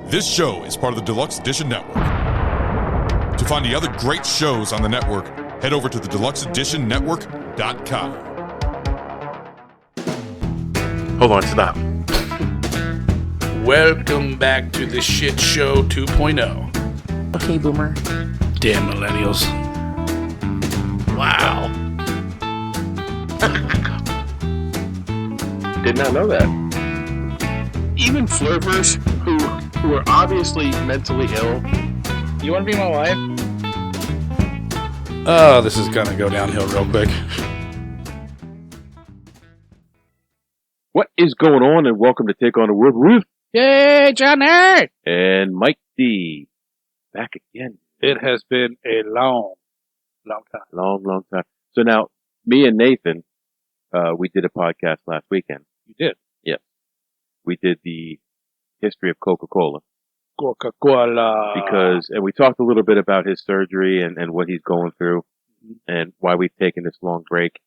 This show is part of the Deluxe Edition Network. To find the other great shows on the network, head over to thedeluxeeditionnetwork.com. Hold on, stop. Welcome back to the Shit Show 2.0. Okay, Boomer. Damn millennials. Wow. Did not know that. Even flirters who are obviously mentally ill. You want to be my wife? Oh, this is gonna go downhill real quick. What is going on? And welcome to Take on the World with Yay, Johnny! and Mike D. Back again. It has been a long time. Long time. So now, me and Nathan, we did a podcast last weekend. You did. We did the history of Coca-Cola. Coca-Cola. And we talked a little bit about his surgery and what he's going through and why we've taken this long break.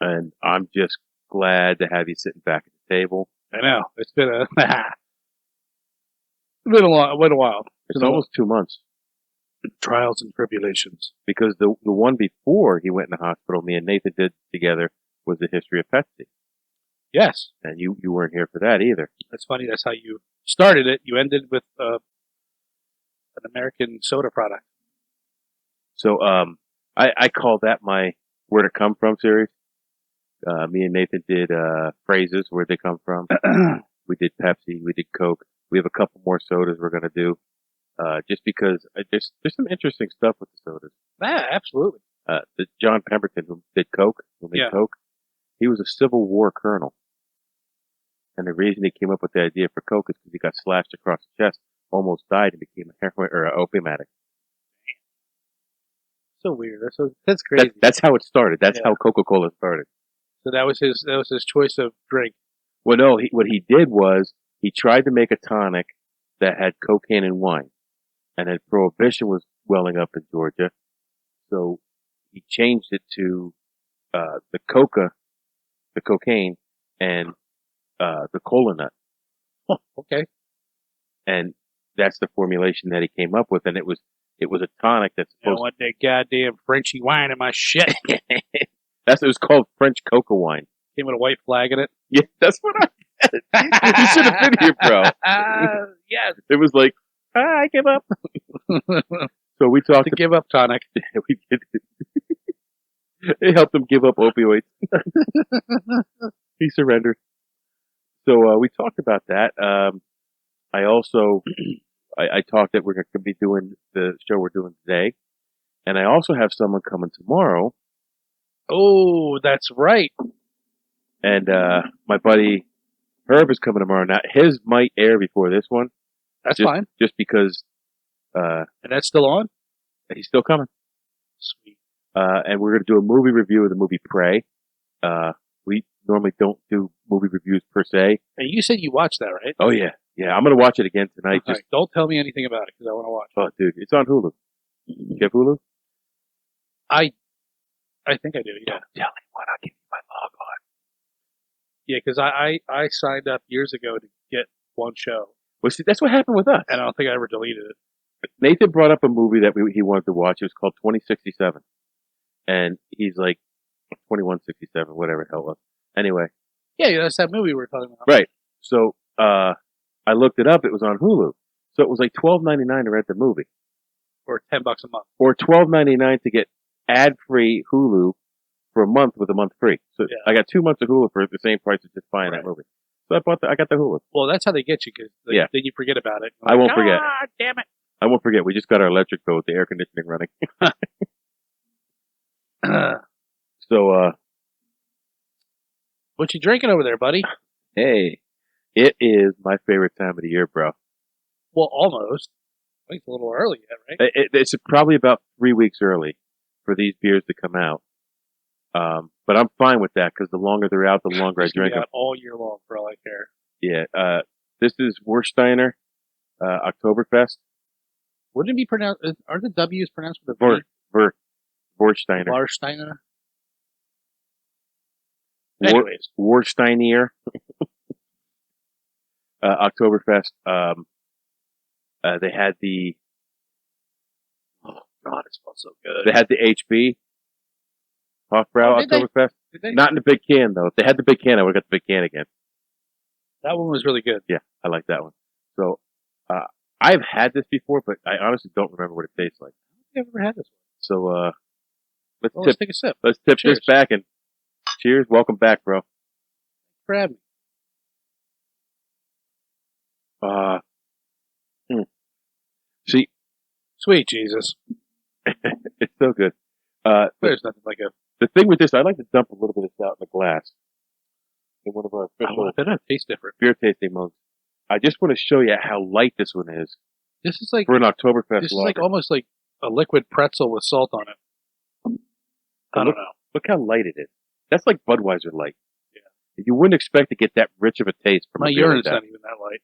And I'm just glad to have you sitting back at the table. I know. It's been a while. It's almost 2 months. Trials and tribulations. Because the one before he went in the hospital, me and Nathan did together, was the history of Pepsi. Yes. And you weren't here for that either. That's funny. That's how you started it. You ended with an American soda product. So I call that my Where to Come From series. Me and Nathan did phrases, where they come from. We did Pepsi. We did Coke. We have a couple more sodas we're going to do. Just because there's some interesting stuff with the sodas. Yeah, absolutely. The John Pemberton, who did Coke, who made Coke, he was a Civil War colonel. And the reason he came up with the idea for Coke is because he got slashed across the chest, almost died, and became a heroin or an opium addict. So weird. That's crazy. That's how it started. That's how Coca-Cola started. So that was his choice of drink. Well, no, what he did was he tried to make a tonic that had cocaine and wine. And then Prohibition was welling up in Georgia. So he changed it to the cocaine, and the cola nut. Oh, okay. And that's the formulation that he came up with, and it was a tonic that's supposed. I want that goddamn Frenchy wine in my shit. It was called French coca wine. Came with a white flag in it. Yeah, that's what I said. You should have been here, bro. Yes. It was like, I give up. So we talked to give up tonic. We did. It helped him give up opioids. He surrendered. So we talked about that. I also I talked that we're going to be doing the show we're doing today, and I also have someone coming tomorrow. Oh, that's right. And my buddy Herb is coming tomorrow. Now his might air before this one. That's fine. Just because. And that's still on? He's still coming. Sweet. And we're going to do a movie review of the movie Prey. We normally don't do movie reviews per se. And you said you watched that, right? Oh yeah. Yeah, I'm going to watch it again tonight. Right. Don't tell me anything about it, because I want to watch it. Oh, dude, it's on Hulu. You have Hulu? I think I do, yeah. Don't tell anyone. I'll give you my log on. Yeah, because I signed up years ago to get one show. Well, see, that's what happened with us. And I don't think I ever deleted it. Nathan brought up a movie that he wanted to watch. It was called 2067. And he's like, 2167, whatever the hell it was. Anyway. Yeah, that's that movie we were talking about. Right. So, I looked it up. It was on Hulu. So it was like $12.99 to rent the movie. Or $10 a month. Or $12.99 to get ad-free Hulu for a month with a month free. So I got 2 months of Hulu for the same price as just buying that movie. So I got the Hulu. Well, that's how they get you, because then you forget about it. I won't forget. God damn it. I won't forget. We just got our electric bill with the air conditioning running. So, what you drinking over there, buddy? Hey, it is my favorite time of the year, bro. Well, almost. I think it's a little early yet, right? It's probably about 3 weeks early for these beers to come out. But I'm fine with that, because the longer they're out, the longer I drink them. All year long, for all I care. Yeah. This is Warsteiner Oktoberfest. Wouldn't it be pronounced? Are the W's pronounced with a V? Warsteiner. Warsteiner. Anyways, Warsteiner. Oktoberfest. They had the God, it smells so good. they had the HB Hofbrau Oh, did they? Oktoberfest. Did they? Not in the big can though. If they had the big can, I would have got the big can again. That one was really good. Yeah, I like that one. So I've had this before, but I honestly don't remember what it tastes like. I've never had this one. So let's Well, tip let's take a sip. this Cheers. back and cheers. Welcome back, bro. Grab me. See, Sweet Jesus. it's so good. There's nothing like a. The thing with this, I like to dump a little bit of this out in the glass. In one of our official That does taste different. beer tasting mugs. I just want to show you how light this one is This is like for an Oktoberfest this is lager. like almost like a liquid pretzel with salt on it. I don't know. Look how light it is. That's like Budweiser light. Yeah. You wouldn't expect to get that rich of a taste from My a beer urine's like not even that light.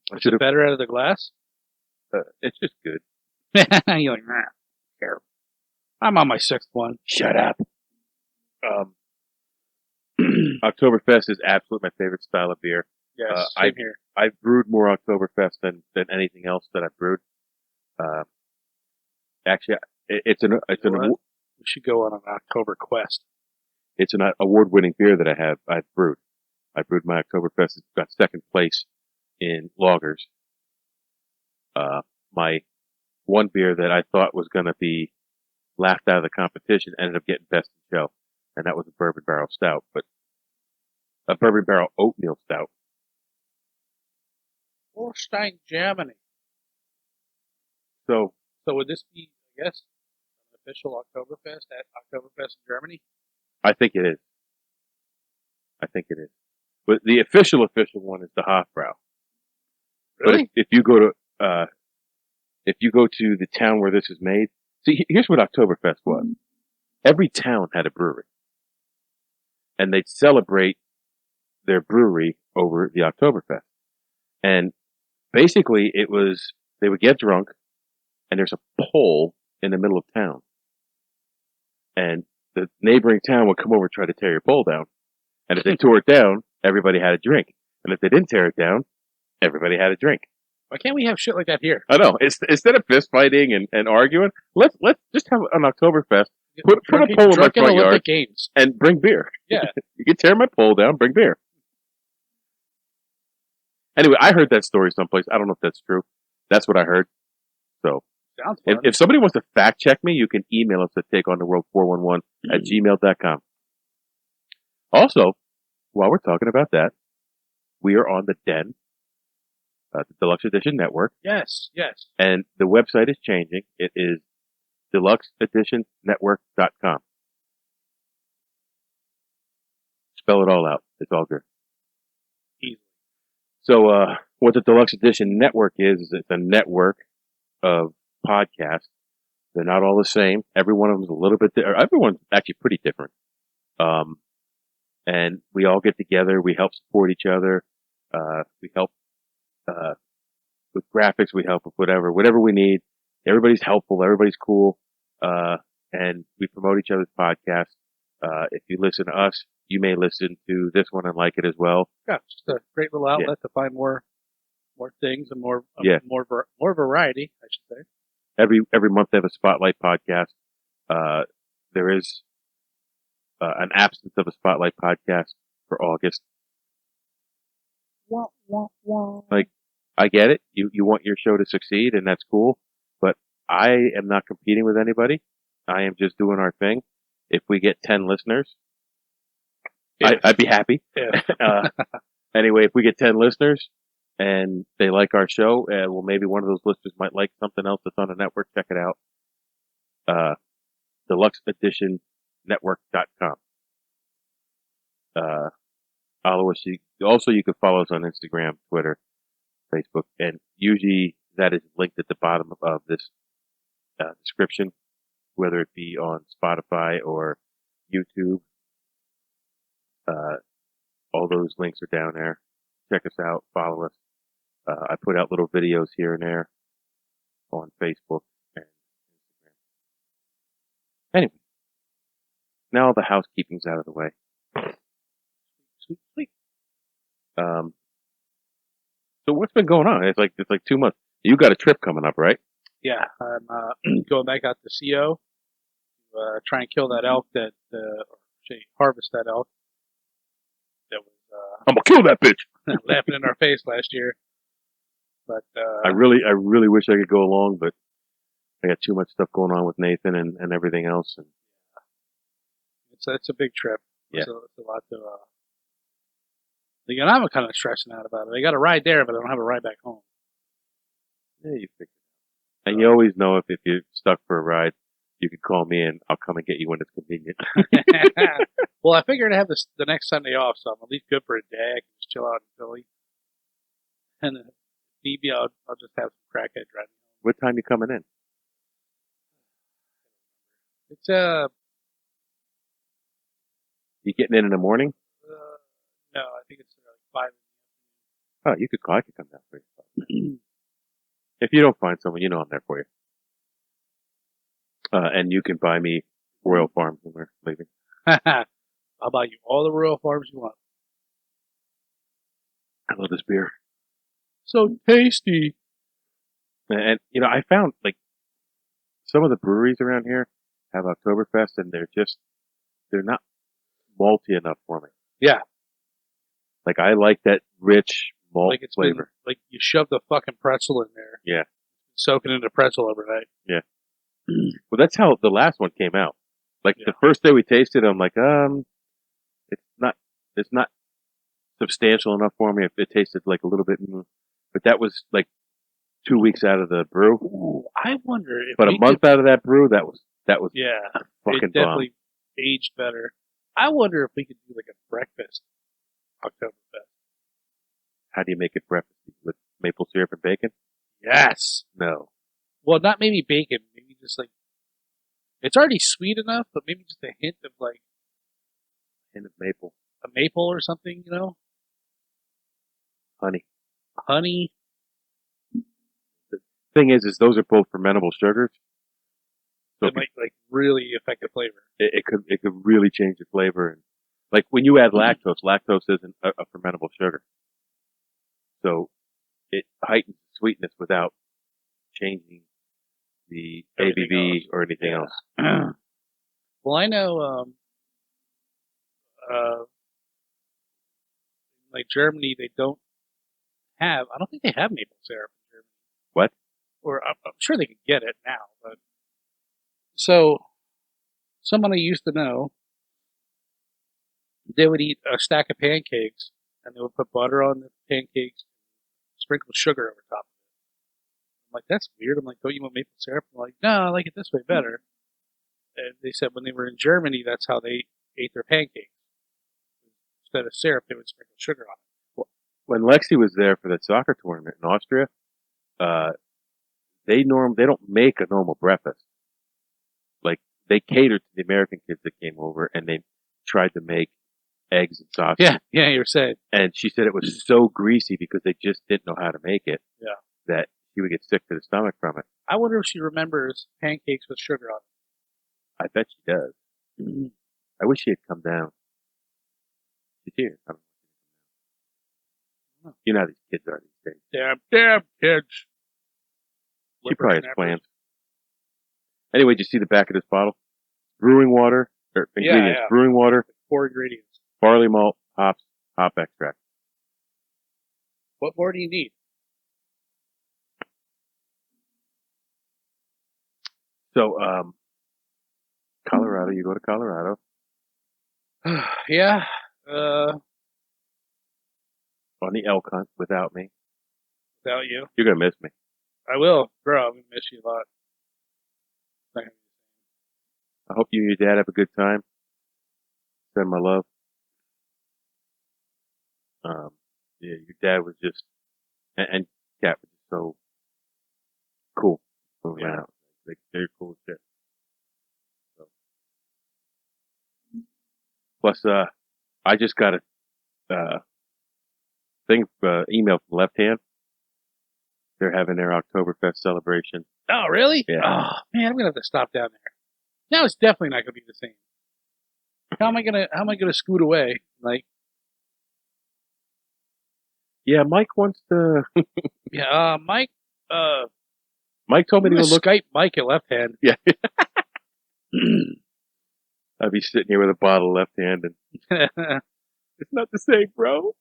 that. Is it better out of the glass? It's just good. You're like, nah, care. I'm on my sixth one. Shut up. Oktoberfest is absolutely my favorite style of beer. Yes, same here. I've brewed more Oktoberfest than anything else that I've brewed. Actually, it's an We should go on an October quest. it's an award-winning beer that I've brewed. I brewed my Oktoberfest. It got second place in lagers. My one beer that I thought was going to be laughed out of the competition ended up getting best in show, and that was a bourbon barrel stout, but a bourbon barrel oatmeal stout. Holstein, Germany. So So would this be, I guess, an official Oktoberfest at Oktoberfest in Germany? I think it is. But the official one is the Hofbrau. Really? But if you go to the town where this is made, see, here's what Oktoberfest was. Every town had a brewery, and they'd celebrate their brewery over the Oktoberfest. And basically, it was they would get drunk, and there's a pole in the middle of town, and the neighboring town would come over and try to tear your pole down. And if they tore it down, everybody had a drink. And if they didn't tear it down, everybody had a drink. Why can't we have shit like that here? I know. Instead of fist fighting and arguing, let's just have an Oktoberfest. Put a pole in my Drunken front yard Olympic Games. and bring beer. Yeah. You can tear my pole down, bring beer. Anyway, I heard that story someplace. I don't know if that's true. That's what I heard. So Sounds fun. if somebody wants to fact check me, you can email us at takeontheworld411@gmail.com. Also, while we're talking about that, we are on TheDen, the Deluxe Edition Network, Yes, yes. and the website is changing. It is deluxeeditionnetwork.com. Spell it all out. It's all good. Easy. So, what the Deluxe Edition Network is it's a network of podcasts. They're not all the same. Every one of them is a little bit, everyone's actually pretty different. And we all get together. We help support each other. We help, with graphics. We help with whatever we need. Everybody's helpful. Everybody's cool. And we promote each other's podcasts. If you listen to us, you may listen to this one and like it as well. Yeah, just a great little outlet to find more things and more variety, I should say. Every month they have a spotlight podcast. There is an absence of a spotlight podcast for August. Wah, wah, wah. Like, I get it. You want your show to succeed, and that's cool. But I am not competing with anybody. I am just doing our thing. If we get 10 listeners, I'd be happy. Yeah. Anyway, if we get 10 listeners and they like our show, well, maybe one of those listeners might like something else that's on the network. Check it out. DeluxeEditionNetwork.com. Follow us. Also, you can follow us on Instagram, Twitter, Facebook, and usually that is linked at the bottom of this description, whether it be on Spotify or YouTube. All those links are down there. Check us out. Follow us. I put out little videos here and there on Facebook and Instagram. Anyway, now the housekeeping's out of the way. Sweet. So what's been going on? It's like 2 months. You got a trip coming up, right? Yeah, I'm going back out to CO to try and kill that elk that, harvest that elk that was I'm gonna kill that bitch. laughing in our face last year. But I really wish I could go along, but I got too much stuff going on with Nathan and everything else. And it's a big trip. Yeah. It's a lot to. Again, I'm kind of stressing out about it. I got a ride there, but I don't have a ride back home. yeah, you figure. And you always know if you're stuck for a ride, you can call me and I'll come and get you when it's convenient. Well, I figured I'd have the next Sunday off, so I'm at least good for a day. I can just chill out in Philly, and maybe I'll just have some crackhead driving. What time you coming in? It's You getting in the morning? no, I think it's like 5. Oh, you could call. I could come down for you. If you don't find someone, you know I'm there for you. And you can buy me Royal Farms when we're leaving. I'll buy you all the Royal Farms you want. I love this beer. So tasty. And I found like some of the breweries around here have Oktoberfest, and they're not malty enough for me. Yeah. Like I like that rich malt Like it's flavor. like you shoved a fucking pretzel in there. Yeah. Soaking into pretzel overnight. Yeah. Well, that's how the last one came out. Like Yeah. the first day we tasted, I'm like, it's not substantial enough for me. If it tasted like a little bit, but that was like 2 weeks out of the brew. Ooh, I wonder if But a we month could, out of that brew, that was yeah, fucking it definitely aged better. I wonder if we could do like a breakfast Oktoberfest. How do you make it breakfast with maple syrup and bacon? Yes. No. Well, not maybe bacon. Maybe just like it's already sweet enough, but maybe just a hint of like Hint of maple. a maple or something. Honey. Honey. Thing is those are both fermentable sugars. So That might like really affect the flavor. it could really change the flavor. And like when you add lactose isn't a fermentable sugar. So it heightens the sweetness without changing the Everything ABV else. or anything else. Well, I know, like Germany, they don't have. I don't think they have maple syrup in Germany. What? Or I'm sure they could get it now, but so someone I used to know, they would eat a stack of pancakes and they would put butter on the pancakes, sprinkle sugar over top of it. I'm like, that's weird. I'm like, don't you want maple syrup? I'm like, no, I like it this way better. And they said when they were in Germany, that's how they ate their pancakes. Instead of syrup, they would sprinkle sugar on it. When Lexi was there for the soccer tournament in Austria, they don't make a normal breakfast. Like they catered to the American kids that came over, and they tried to make eggs and sausage. Yeah, you were saying. And she said it was so greasy because they just didn't know how to make it. Yeah. That she would get sick to the stomach from it. I wonder if she remembers pancakes with sugar on I bet she does. it. I wish she had come down. She's here. I don't know. You know how these kids are these days. Damn kids. She probably has plans. Anyway, did you see the back of this bottle? Brewing water, or ingredients. Yeah. Brewing water, 4 ingredients. barley malt, hops, hop extract. What more do you need? So, Colorado, you go to Colorado. Yeah. On the elk hunt without me. Without you. You're going to miss me. I will. Bro, I'm going to miss you a lot. I hope you and your dad have a good time. Send my love. Yeah, your dad was just, and Kat was just so cool. Yeah. Like, they're cool as shit. So. Plus, I just got a email from Left Hand. They're having their Oktoberfest celebration. Oh, really? Yeah. Oh, man, I'm going to have to stop down there. Now it's definitely not going to be the same. How am I gonna scoot away? Like, Yeah, Mike wants to. yeah, Mike. Mike told me to I'm go gonna look. Skype Mike at left hand. Yeah, I'd be sitting here with a bottle left hand, and it's not the same, bro.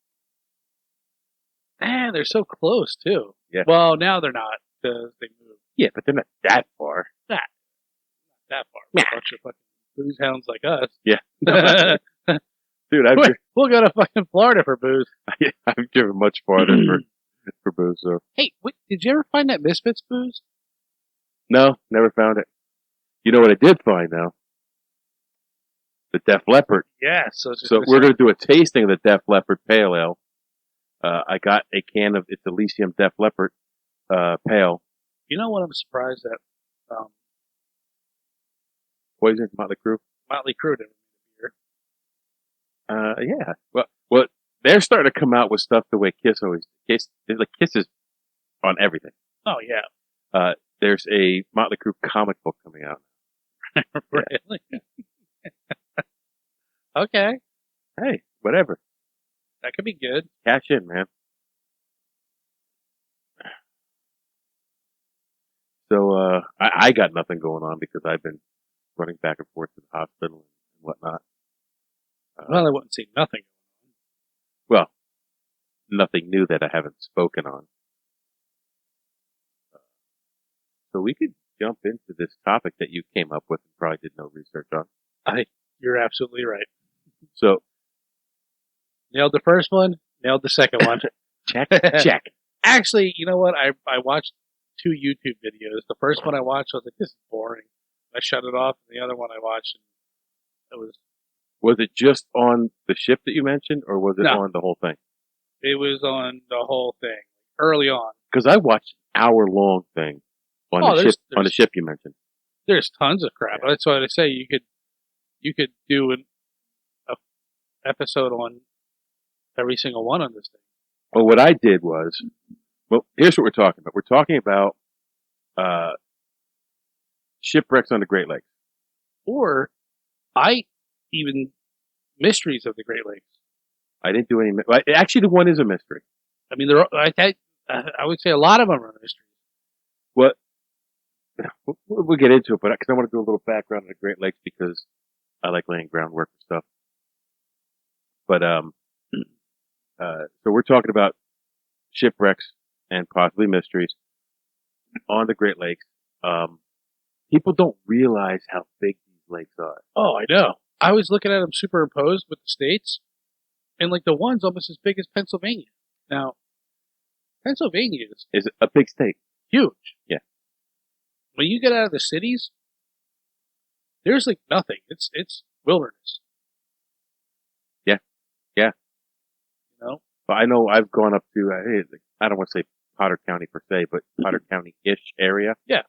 Man, they're so close too. Yeah. Well, now they're not because they moved Yeah, but they're not that far. that far. A bunch of fucking booze hounds like us. Yeah, dude, We'll go to fucking Florida for booze. I've driven much farther for booze. So Hey, wait, did you ever find that Misfits booze? no, never found it. You know what I did find though? The Def Leppard. Yeah. So we're going to do a tasting of the Def Leppard Pale Ale. I got a can of it's Elysium Def Leppard Pale. You know what? I'm surprised that Poison Motley Crue. Motley Crue didn't beer. Yeah. Well, they're starting to come out with stuff the way Kiss always Kiss. Like Kiss is on everything. Oh yeah. There's a Motley Crue comic book coming out. Really? Okay, Hey, whatever. that could be good. Cash in, man. So I got nothing going on because I've been running back and forth to the hospital and whatnot. Well, I wouldn't say nothing. Well, nothing new that I haven't spoken on. So we could jump into this topic that you came up with and probably did no research on. You're absolutely right. So Nailed the first one. Nailed the second one. check. Actually, you know what? I watched 2 YouTube videos. The first one I watched, I was like, this is boring. I shut it off. And the other one I watched, and Was it just on the ship that you mentioned, or was it No. on the whole thing? it was on the whole thing early on. Because I watched an hour-long thing on Oh, the there's- ship. On the ship you mentioned. There's tons of crap. That's why I say you could do an episode on every single one on this thing. Well, what I did was, here's what we're talking about. We're talking about shipwrecks on the Great Lakes. Or even mysteries of the Great Lakes. I didn't do any. Actually, the one is a mystery. I mean, I would say a lot of them are mysteries. What? We'll get into it, but because I want to do a little background on the Great Lakes because I like laying groundwork and stuff. But so we're talking about shipwrecks and possibly mysteries on the Great Lakes. People don't realize how big these lakes are. Oh, I know. I was looking at them superimposed with the states, and like the one's almost as big as Pennsylvania. Now, Pennsylvania Is a big state. huge. Yeah. When you get out of the cities, there's like nothing. It's wilderness. Yeah. You know? But I know I've gone up to, I don't want to say Potter County per se, but Potter County-ish area. Yeah.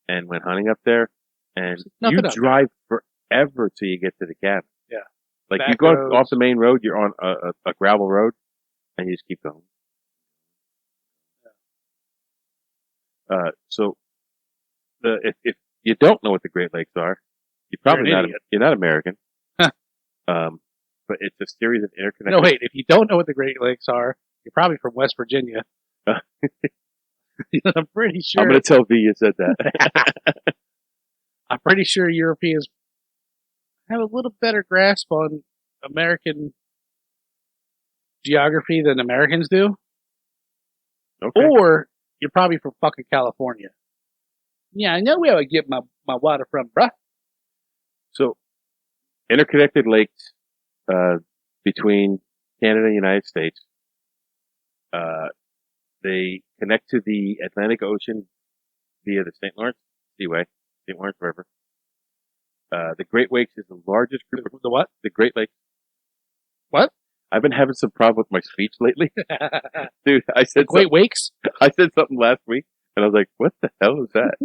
And went hunting up there, and nothing you up drive forever till you get to the cabin. Yeah. Like Back you go roads. off the main road, you're on a gravel road, and you just keep going. So if you don't know what the Great Lakes are, you're probably You're an not idiot. you're not American. Huh. But it's a series of interconnected. No, wait. If you don't know what the Great Lakes are, you're probably from West Virginia. I'm pretty sure. I'm going to tell V you said that. I'm pretty sure Europeans have a little better grasp on American geography than Americans do. Okay. Or you're probably from fucking California. Yeah, I know where I get my water from, bruh. So, interconnected lakes between Canada and the United States. They connect to the Atlantic Ocean via the St. Lawrence Seaway, St. Lawrence River. The Great Lakes is the largest group of The what? the Great Lakes. What? I've been having some problem with my speech lately, dude. I said Great Wakes? I said something last week, and I was like, "What the hell is that?"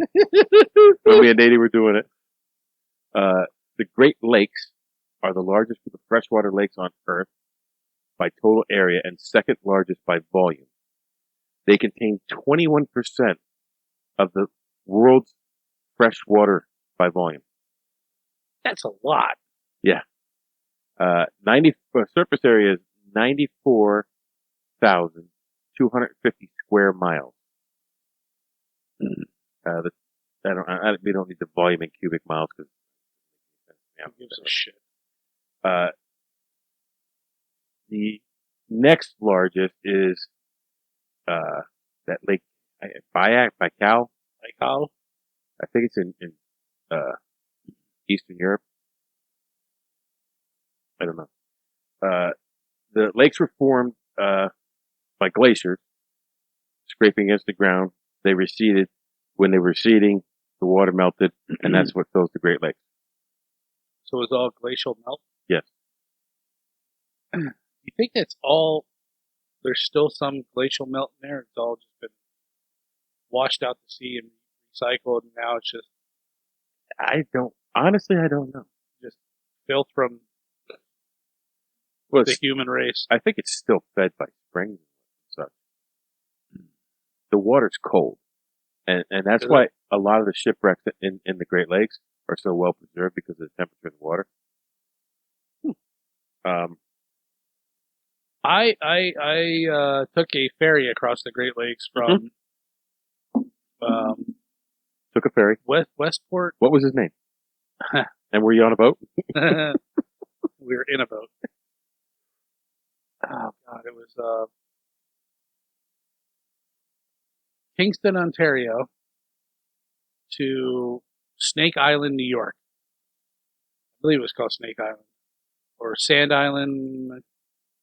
When me and Nady were doing it. The Great Lakes are the largest group of freshwater lakes on Earth by total area and second largest by volume. They contain 21% of the world's fresh water by volume. That's a lot. Yeah. Surface area is 94,250 square miles. We don't need the volume in cubic miles because Who gives a shit? The next largest is that lake Baikal. Baikal? I think it's in Eastern Europe. I don't know. The lakes were formed by glaciers scraping against the ground. They receded. When they were receding, the water melted, and that's what fills the Great Lakes. So it's all glacial melt? Yes. You think that's all? There's still some glacial melt in there. It's all just been washed out to sea and recycled, and now it's just I don't know. just filth from Well, the human race. I think it's still fed by springs and such. The water's cold. And that's why a lot of the shipwrecks in the Great Lakes are so well preserved because of the temperature of the water. I took a ferry across the Great Lakes from Took a ferry. Westport. What was his name? And were you on a boat? We were in a boat. Oh God, it was Kingston, Ontario, to Snake Island, New York. I believe it was called Snake Island or Sand Island,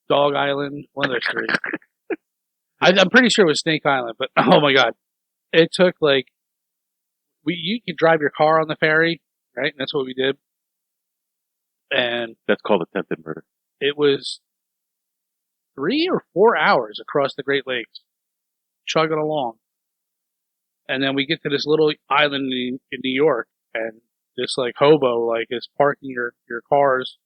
Dog Island, one of those three. I'm pretty sure it was Snake Island, but oh my God, it took like you could drive your car on the ferry, right? And that's what we did. And That's called attempted murder. it was 3 or 4 hours across the Great Lakes, chugging along. And then we get to this little island in New York, and this like hobo like is parking your cars,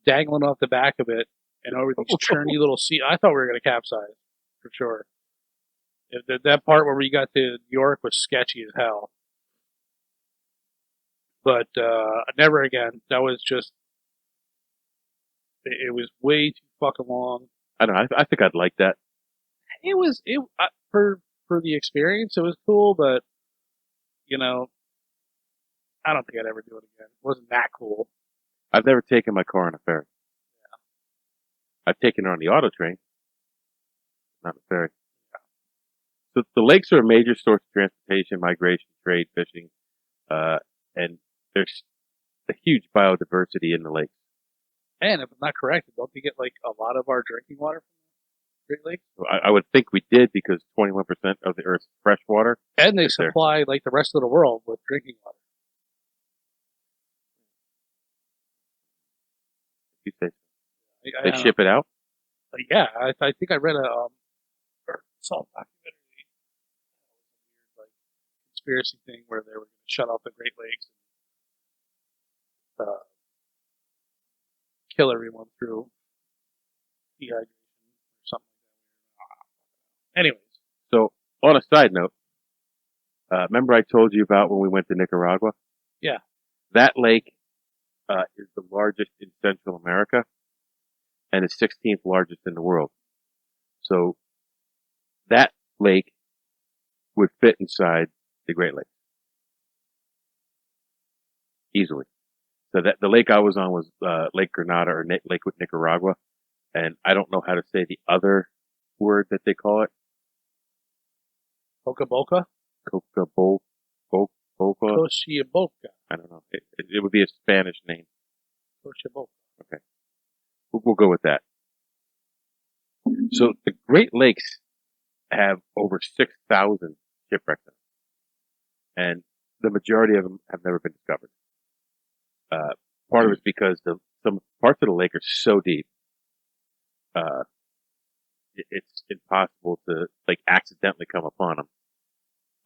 dangling off the back of it, and over these churny little seats. I thought we were going to capsize for sure. That part where we got to New York was sketchy as hell. But never again. That was just. It was way too fucking long. I don't know. I think I'd like that. It was for the experience. It was cool, but I don't think I'd ever do it again. It wasn't that cool. I've never taken my car on a ferry. Yeah. I've taken it on the auto train, not a ferry. So the lakes are a major source of transportation, migration, trade, fishing, and there's a huge biodiversity in the lakes. And if I'm not correct, don't we get like a lot of our drinking water from the Great Lakes? I would think we did because 21% of the Earth's fresh water. And they supply like the rest of the world with drinking water. You say they ship it out? Yeah, I think I read a saw a documentary, like conspiracy thing where they were going to shut off the Great Lakes and kill everyone through dehydration or something like that. Anyways, so on a side note, remember I told you about when we went to Nicaragua? Yeah. That lake is the largest in Central America and the 16th largest in the world. So that lake would fit inside the Great Lakes easily. So that the lake I was on was Lake Granada or Lake with Nicaragua, and I don't know how to say the other word that they call it. Boca Boca? Boca. Cochabamba. I don't know. It would be a Spanish name. Cochabamba. Okay. We'll go with that. So the Great Lakes have over 6,000 shipwrecks in them. And the majority of them have never been discovered. Part of it's because some parts of the lake are so deep, it's impossible to like accidentally come upon them.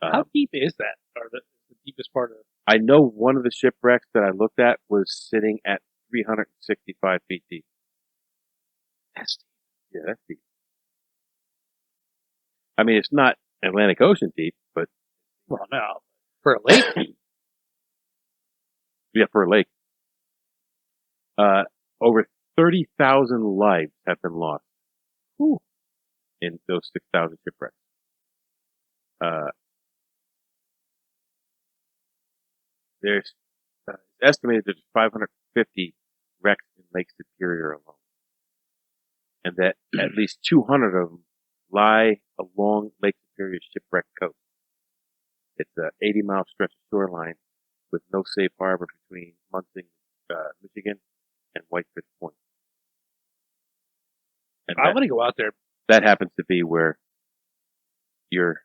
How deep is that? Or the deepest part of it? I know one of the shipwrecks that I looked at was sitting at 365 feet deep. That's deep. Yeah, that's deep. I mean, it's not Atlantic Ocean deep, but well, no, for a lake. Yeah, for a lake. over 30,000 lives have been lost in those 6,000 shipwrecks. There's it's estimated there's 550 wrecks in Lake Superior alone, and that at least 200 of them lie along Lake Superior's shipwreck coast. It's a 80-mile stretch of shoreline with no safe harbor between Munson, Michigan, and Whitefish Point. And I want to go out there. that happens to be where your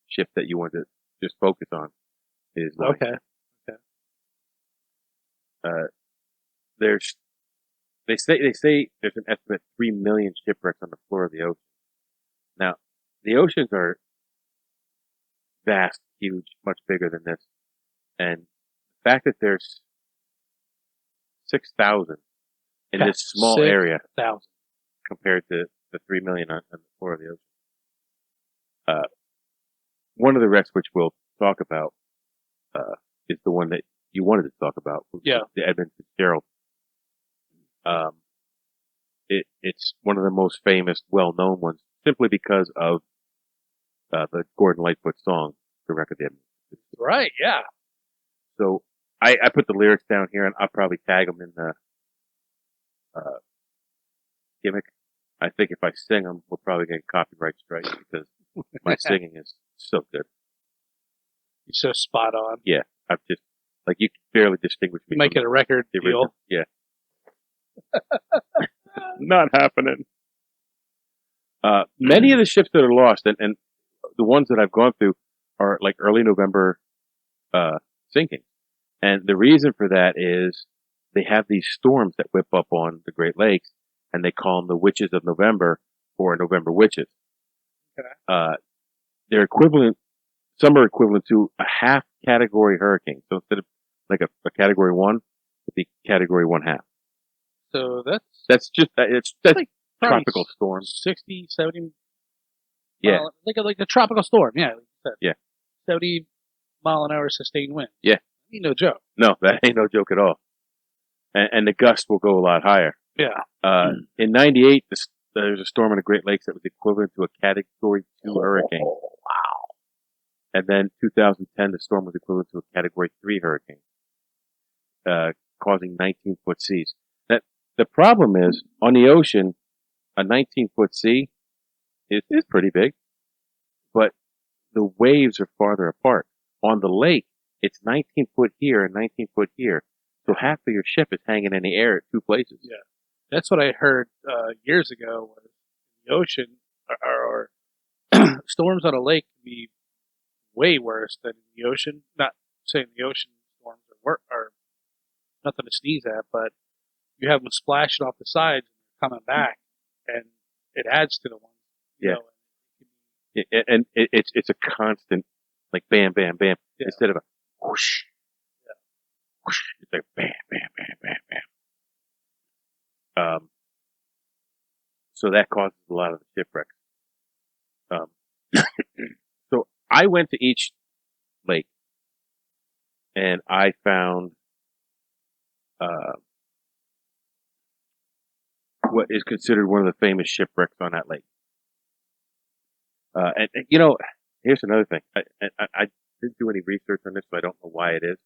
ship that you want to just focus on is lying. Okay. They say there's an estimate 3 million shipwrecks on the floor of the ocean. Now, the oceans are vast, huge, much bigger than this, and the fact that there's 6,000 in this small area 6,000. compared to the 3 million on the floor of the ocean. One of the wrecks which we'll talk about is the one that you wanted to talk about, Yeah. the Edmund Fitzgerald. It's one of the most famous, well-known ones, simply because of the Gordon Lightfoot song, "The Wreck of the Edmund." Right, yeah. So I put the lyrics down here, and I'll probably tag them in the gimmick. I think if I sing them, we'll probably get copyright strikes because my singing is so good. You're so spot on. Yeah, I've just you can barely distinguish me. You might get a record the deal. original. Yeah. Not happening. Many of the ships that are lost, and the ones that I've gone through, are like early November sinking. And the reason for that is they have these storms that whip up on the Great Lakes, and they call them the Witches of November or November Witches. Okay. They're equivalent. Some are equivalent to a half category hurricane. So instead of like a category 1, it'd be category 1/2. So That's just that's like tropical storm. 60, 70. Yeah. Like a tropical storm. Yeah. Like you said. Yeah. 70 mile an hour sustained wind. Yeah. Ain't no joke. No, that ain't no joke at all. And the gust will go a lot higher. Yeah. In '98, there was a storm in the Great Lakes that was equivalent to a category 2 hurricane. Wow. And then 2010, the storm was equivalent to a category 3 hurricane, causing 19-foot seas. The problem is, on the ocean, a 19-foot sea is pretty big, but the waves are farther apart. On the lake, it's 19 foot here and 19 foot here. So half of your ship is hanging in the air at 2 places. Yeah. That's what I heard years ago. Was the ocean or storms on a lake can be way worse than in the ocean. Not saying the ocean storms are nothing to sneeze at, but you have them splashing off the sides and coming back, and it adds to the ones. Yeah. And it's a constant, like bam, bam, bam, instead of a whoosh. Yeah. Whoosh. It's like bam, bam, bam, bam, bam. So that causes a lot of the shipwrecks. So I went to each lake, and I found what is considered one of the famous shipwrecks on that lake. And here's another thing. I didn't do any research on this, so I don't know why it is.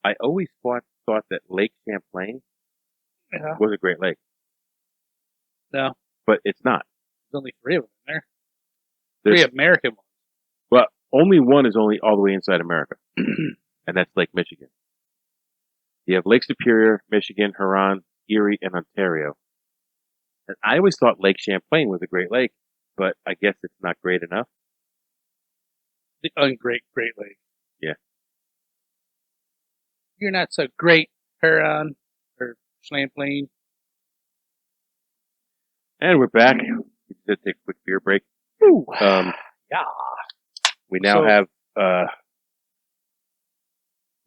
I always thought that Lake Champlain was a Great Lake. No. But it's not. There's only 3 of them in there. There's 3 American ones. Well, only one is only all the way inside America, and that's Lake Michigan. You have Lake Superior, Michigan, Huron, Erie, and Ontario. And I always thought Lake Champlain was a Great Lake, but I guess it's not great enough. The ungreat Great Lake. Yeah. You're not so great, Huron or Champlain. And we're back. We did take a quick beer break. Ooh. Yeah. We now have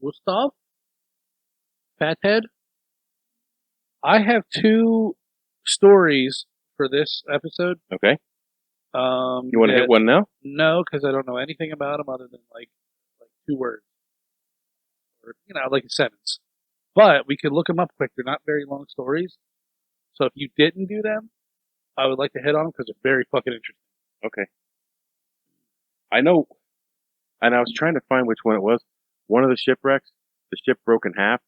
Gustav? Fathead? I have 2 stories for this episode. Okay. You want to hit one now? No, because I don't know anything about them other than like 2 words, or like a sentence. But we could look them up quick. They're not very long stories. So if you didn't do them, I would like to hit on them because they're very fucking interesting. Okay. I know, and I was trying to find which one it was. One of the shipwrecks, the ship broke in half,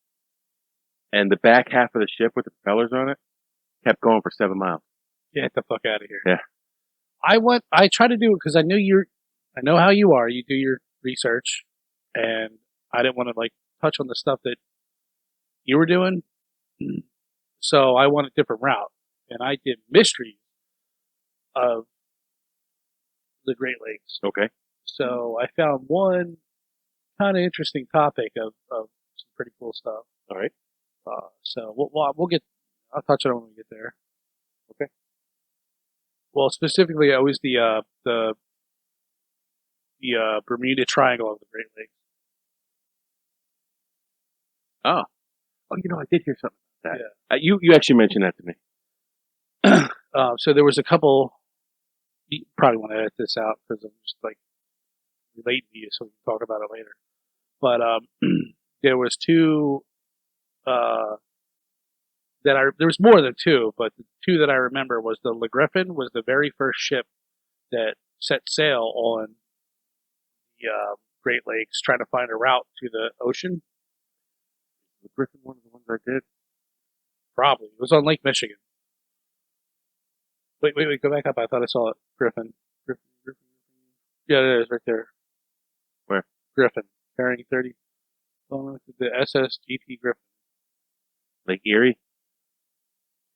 and the back half of the ship with the propellers on it kept going for 7 miles. Get the fuck out of here. Yeah. I try to do it because I know how you are. You do your research, and I didn't want to like touch on the stuff that you were doing. So I went a different route, and I did mysteries of the Great Lakes. Okay. So I found one kind of interesting topic of some pretty cool stuff. All right. So we'll get. I'll touch on it when we get there. Okay. Well, specifically, it was the Bermuda Triangle of the Great Lakes. Oh, I did hear something about that. Yeah. You actually mentioned that to me. So there was a couple. You probably want to edit this out because I'm just like relating to you, so we can talk about it later. But there was two. There was more than two, but the two that I remember was the Le Griffin was the very first ship that set sail on the Great Lakes, trying to find a route to the ocean. The Griffin, one of the ones I did. Probably it was on Lake Michigan. Wait, go back up. I thought I saw it. Griffin. Yeah, it is right there. Where? Griffin, carrying 30. The SSGP Griffin. Lake Erie?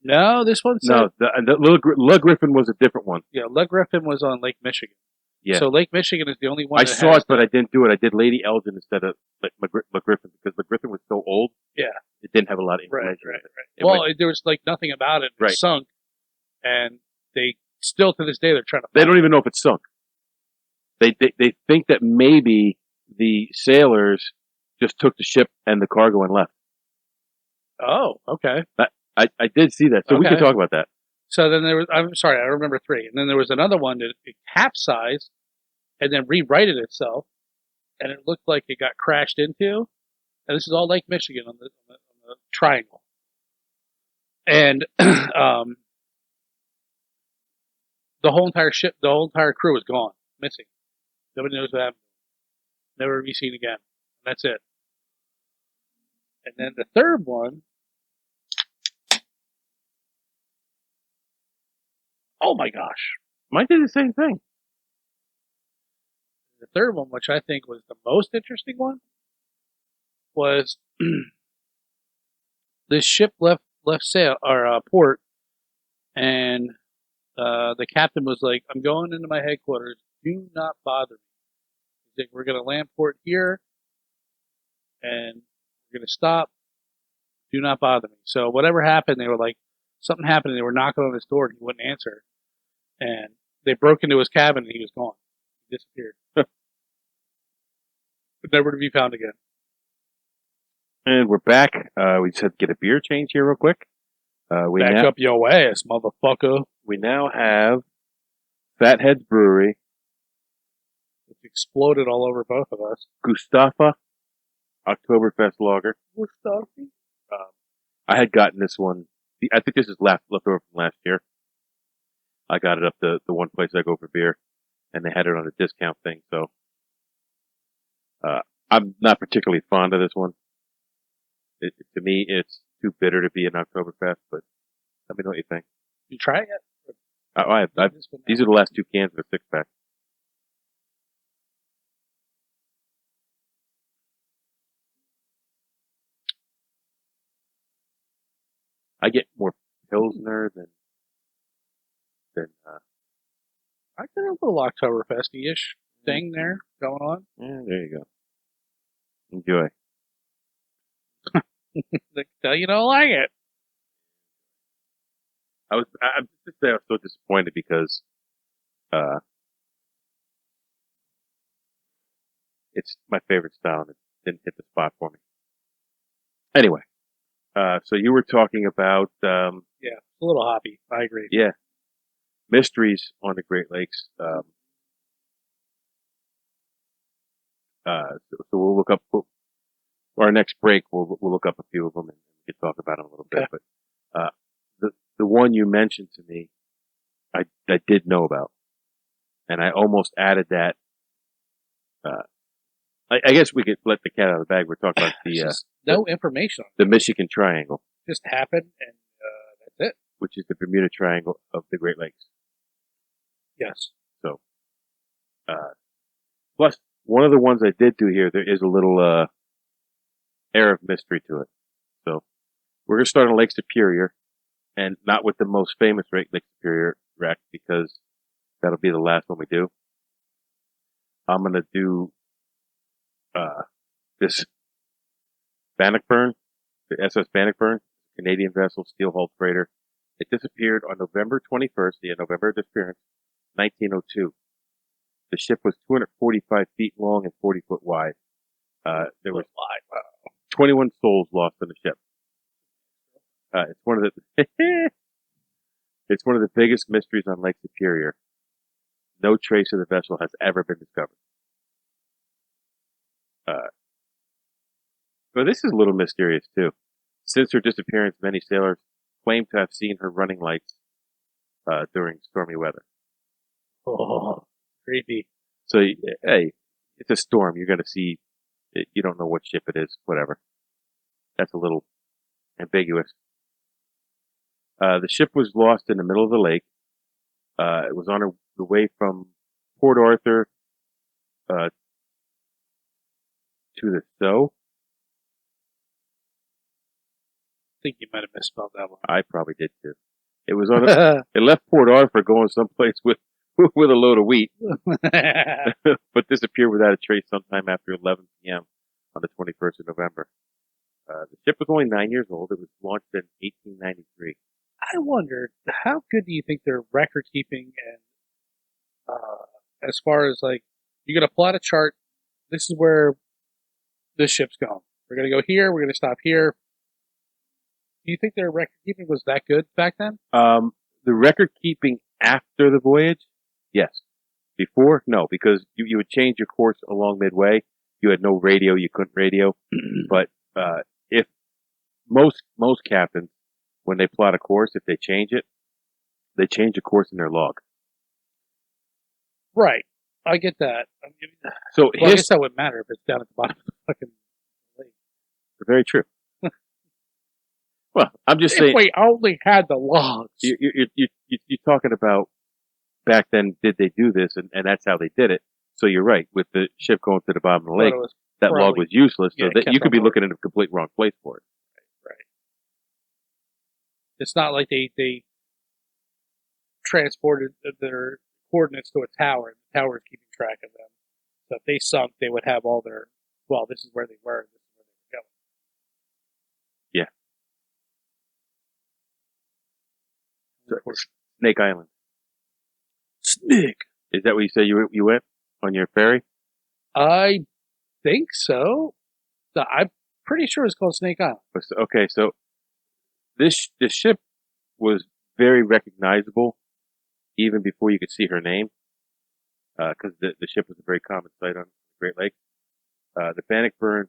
No, this one said... No, the Le Griffin was a different one. Yeah, Le Griffin was on Lake Michigan. Yeah. So Lake Michigan is the only one I saw it, but I didn't do it. I did Lady Elgin instead of Le Griffin because Le Griffin was so old. Yeah. It didn't have a lot of information. Right. There was like nothing about it. It Right. sunk. And they still, to this day, they're trying to... They don't even know if it's sunk. They think that maybe the sailors just took the ship and the cargo and left. Oh, okay. I did see that, so we can talk about that. So then there was, I'm sorry, I remember three. And then there was another one that it capsized and then rewrited itself. And it looked like it got crashed into. And this is all Lake Michigan on the triangle. And the whole entire ship, the whole entire crew was gone, missing. Nobody knows what happened. Never to be seen again. And that's it. And then the third one, oh my gosh. Mine did the same thing. The third one, which I think was the most interesting one, was this ship left sail or port, and the captain was like, "I'm going into my headquarters. Do not bother me." He's like, "We're going to land port here, and we're going to stop. Do not bother me." So whatever happened, they were like, something happened, and they were knocking on his door, and he wouldn't answer. And they broke into his cabin, and he was gone. He disappeared. But never to be found again. And we're back. We just had to get a beer change here real quick. Back up your ass, motherfucker. We now have Fathead's Brewery. It's exploded all over both of us. Gustafa Oktoberfest Lager. Gustafi? I had gotten this one. I think this is left over from last year. I got it up the one place I go for beer, and they had it on a discount thing. So I'm not particularly fond of this one. To me, it's too bitter to be an Oktoberfest, but let me know what you think. You try it yet? These are the last two cans of a six-pack. I get more Pilsner than I got a little Oktoberfesty-ish thing there going on. yeah, there you go. Enjoy. They tell you don't like it. I'm just say I was so disappointed because it's my favorite style and it didn't hit the spot for me. Anyway, so you were talking about Yeah, it's a little hoppy. I agree. yeah, mysteries on the Great Lakes. So we'll look up our next break, we'll look up a few of them and we can talk about them a little bit. Okay. But the one you mentioned to me, I did know about, and I almost added that. I guess we could let the cat out of the bag. We're talking about Just no information on the Michigan Triangle, it. Just happened, and that's it. which is the Bermuda Triangle of the Great Lakes. Yes. So, plus one of the ones I did do here, there is a little air of mystery to it. So, we're gonna start on Lake Superior, and not with the most famous Lake Superior wreck, because that'll be the last one we do. I'm gonna do this Bannockburn, the SS Bannockburn, Canadian vessel, steel-hulled freighter. It disappeared on November 21st, the November of disappearance, 1902. The ship was 245 feet long and 40 foot wide. There was 21 souls lost on the ship. It's one of the it's one of the biggest mysteries on Lake Superior. No trace of the vessel has ever been discovered. But this is a little mysterious too. Since her disappearance, many sailors claim to have seen her running lights during stormy weather. Oh, creepy. So, hey, it's a storm. You're going to see. You don't know what ship it is. Whatever. That's a little ambiguous. The ship was lost in the middle of the lake. It was on the way from Port Arthur to the Stowe. I think you might have misspelled that one. I probably did too. It was on. It left Port Arthur going someplace with a load of wheat, but disappeared without a trace sometime after 11 p.m. on the 21st of November. The ship was only 9 years old. It was launched in 1893. I wonder, how good do you think their record keeping and as far as like, you're going to plot a chart, this is where this ship's going. We're going to go here, we're going to stop here. Do you think their record keeping was that good back then? The record keeping after the voyage, yes. Before, no, because you would change your course along midway. You had no radio, you couldn't radio. But if most captains, when they plot a course, if they change it, they change the course in their log. Right. I get that. I mean, So well, I guess that wouldn't matter if it's down at the bottom of the fucking lake. very true. Well, I'm just If saying. we only had the logs. You're talking about back then. Did they do this, and that's how they did it? So you're right. With the ship going to the bottom of the lake, that log was useless. So that you could be looking in a complete wrong place for it. Right. It's not like they transported their coordinates to a tower, and the tower is keeping track of them. So if they sunk, they would have all their, well, this is where they were, this is where they were going. Yeah. Snake Island. Snake. Is that what you said you went on your ferry? I think so. I'm pretty sure it's called Snake Island. Okay, so this ship was very recognizable even before you could see her name, because the ship was a very common sight on the Great Lakes. The Bannockburn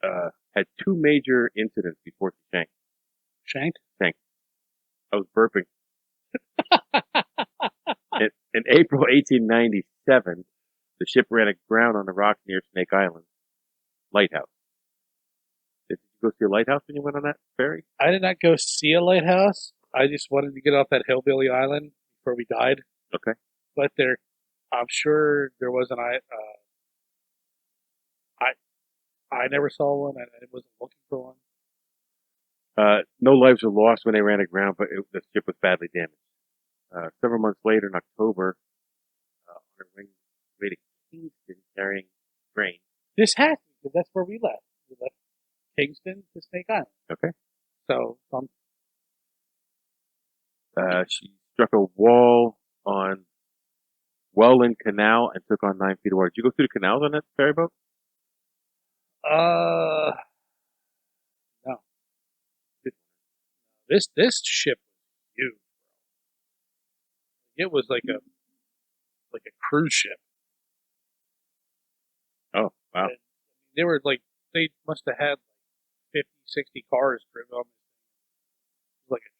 had two major incidents before she sank. Shanked? Sank. I was burping. In April 1897, the ship ran aground on the rocks near Snake Island lighthouse. Did you go see a lighthouse when you went on that ferry? I did not go see a lighthouse. I just wanted to get off that hillbilly island before we died. Okay. But I'm sure there was an I never saw one. I wasn't looking for one. No lives were lost when they ran aground, but the ship was badly damaged. Several months later, in October, on her way to Kingston carrying grain. This has to be, because that's where we left. We left Kingston to Snake Island. Okay. So, She struck a wall on Welland Canal and took on 9 feet of water. Did you go through the canals on that ferry boat? no. This ship was huge. It was like a cruise ship. Oh, wow. And they were like they must have had 50, 60 cars driven on this. It was like a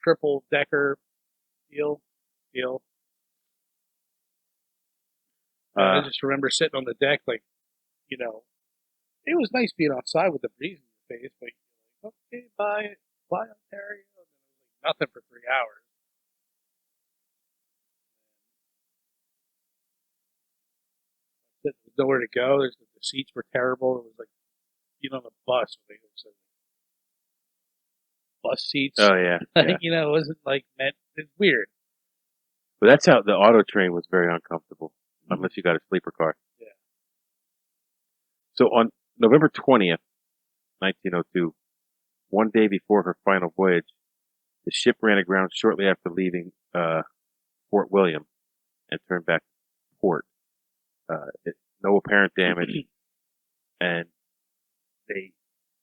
triple decker deal. I just remember sitting on the deck, like, you know, it was nice being outside with the breeze in your face, but you're like, okay, bye Ontario. And then it was like nothing for 3 hours. There was nowhere to go. The seats were terrible. It was like, on a bus. It was like bus seats. Oh yeah. It wasn't like meant. It's weird. But that's how the auto train was very uncomfortable, unless you got a sleeper car. Yeah. So on November 20th, 1902, one day before her final voyage, the ship ran aground shortly after leaving Fort William and turned back to port. No apparent damage, and they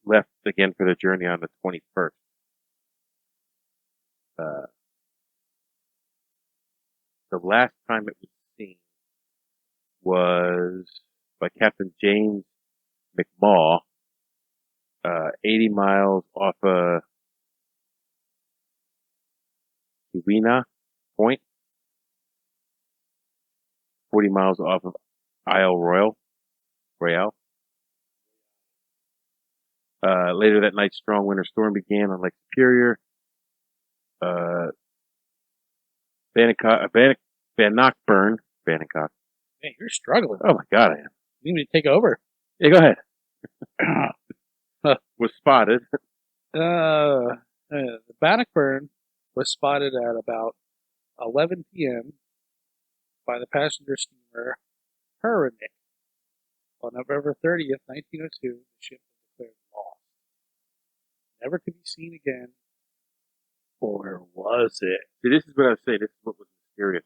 left again for their journey on the 21st. The last time it was seen was by Captain James McMaw, 80 miles off of Keweenaw Point, 40 miles off of Isle Royale. Later that night, strong winter storm began on Lake Superior. Bannockburn. Man, you're struggling. Oh my God, I am. You need me to take over. Yeah, go ahead. Was spotted. The Bannockburn was spotted at about 11 p.m. by the passenger steamer Hurricane. On November 30th, 1902, the ship was declared lost. Never to be seen again. Or was it? See, this is what I was saying. This is what was mysterious.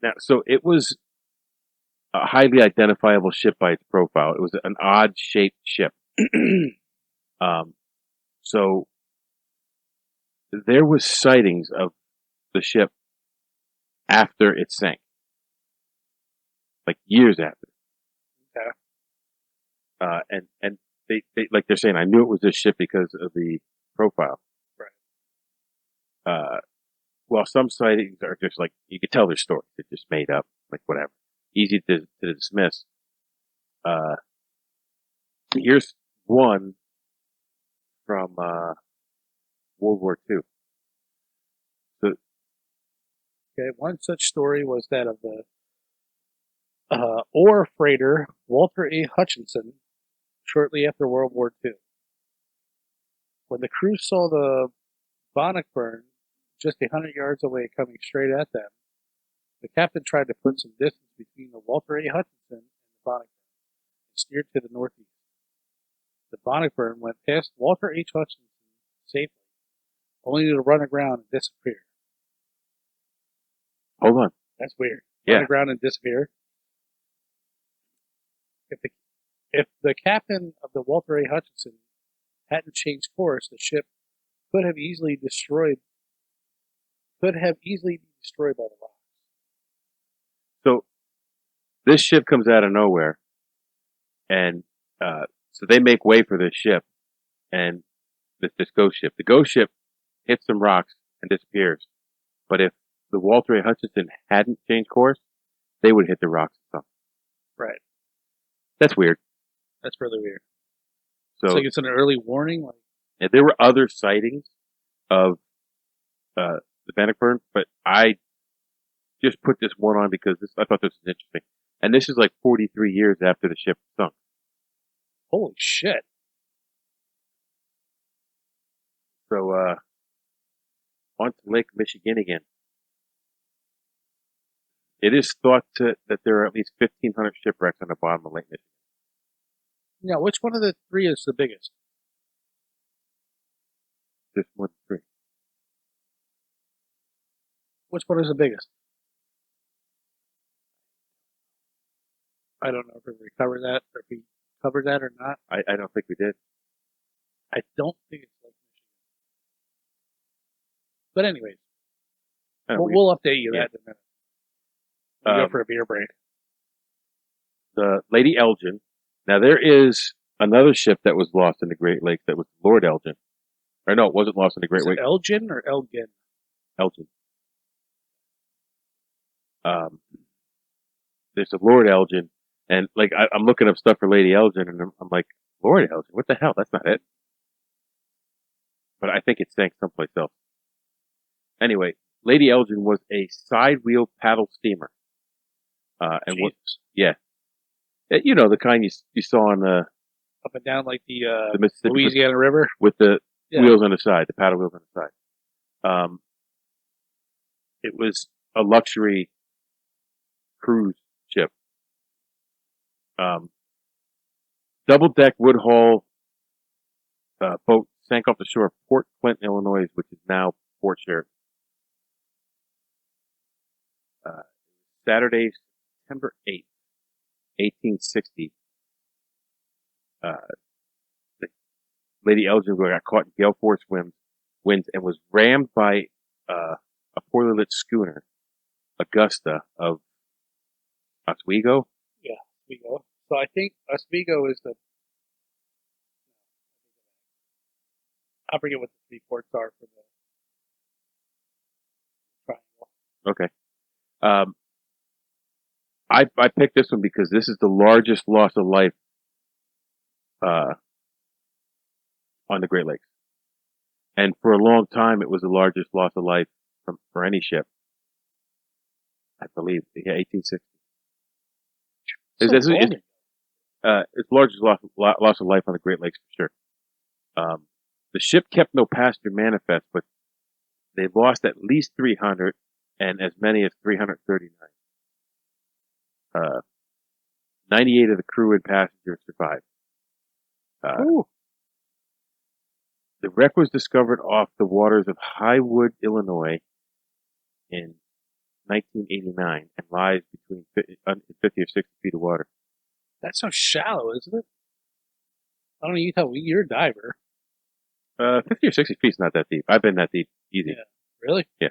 Now, so it was a highly identifiable ship by its profile. It was an odd-shaped ship. So there was sightings of the ship after it sank, like years after. Okay. And they like they're saying, I knew it was this ship because of the profile. Right. Well, some sightings are just like, you could tell their stories. They're just made up, like whatever. Easy to dismiss. Here's one from World War II. So, Okay, one such story was that of the ore freighter Walter A. Hutchinson shortly after World War II. When the crew saw the Bannockburn just 100 yards away coming straight at them, the captain tried to put some distance between the Walter A. Hutchinson and the Bannockburn and steered to the northeast. The Bannockburn went past Walter H. Hutchinson safely, only to run aground and disappear. hold on. That's weird. Yeah. Run aground and disappear. If the captain of the Walter A. Hutchinson hadn't changed course, the ship could have easily been destroyed by the rocks. So this ship comes out of nowhere, and so they make way for this ship, and this ghost ship. The ghost ship hits some rocks and disappears. But if the Walter A. Hutchinson hadn't changed course, they would hit the rocks and stuff. Right. That's weird. That's really weird. So It's like it's an early warning. Like, and there were other sightings of the Bannockburn, but I just put this one on because I thought this was interesting. And this is like 43 years after the ship sunk. holy shit. So on to Lake Michigan again. It is thought that there are at least 1,500 shipwrecks on the bottom of Lake Michigan. Now, which one of the three is the biggest? Just more than three. Which one is the biggest? I don't know if we covered that, or if we covered that or not. I don't think we did. I don't think it's Lake Michigan. But anyways, we'll update you that in a minute. We'll go for a beer break. the Lady Elgin. Now there is another ship that was lost in the Great Lakes that was Lord Elgin. Or no, it wasn't lost in the Great Is it Lakes. Elgin or Elgin? Elgin. There's a Lord Elgin, and like I'm looking up stuff for Lady Elgin, and I'm like, Lord Elgin, what the hell? That's not it. But I think it sank someplace else. Anyway, Lady Elgin was a side-wheel paddle steamer, and what? Yeah, you know the kind you saw on the Up and down like the Mississippi Louisiana River. with the Yeah. wheels on the side, the paddle wheels on the side. It was a luxury cruise ship. Double-deck Woodhull boat sank off the shore of Port Clinton, Illinois, which is now Port Sheridan. Saturday, September 8th, 1860. The Lady Elgin got caught in gale force winds and was rammed by a poorly lit schooner, Augusta of Oswego. Yeah, Oswego. So I think Oswego is the. I forget what the three ports are for the triangle. Okay. I picked this one because this is the largest loss of life on the Great Lakes, and for a long time it was the largest loss of life for any ship. I believe, yeah, 1860. It's the largest loss of life on the Great Lakes for sure. The ship kept no passenger manifest, but they lost at least 300 and as many as 339. 98 of the crew and passengers survived. The wreck was discovered off the waters of Highwood, Illinois in 1989 and lies between 50 or 60 feet of water. That's so shallow, isn't it? I don't know. You tell me. You're a diver. 50 or 60 feet is not that deep. I've been that deep, easy. Yeah. Really? Yeah.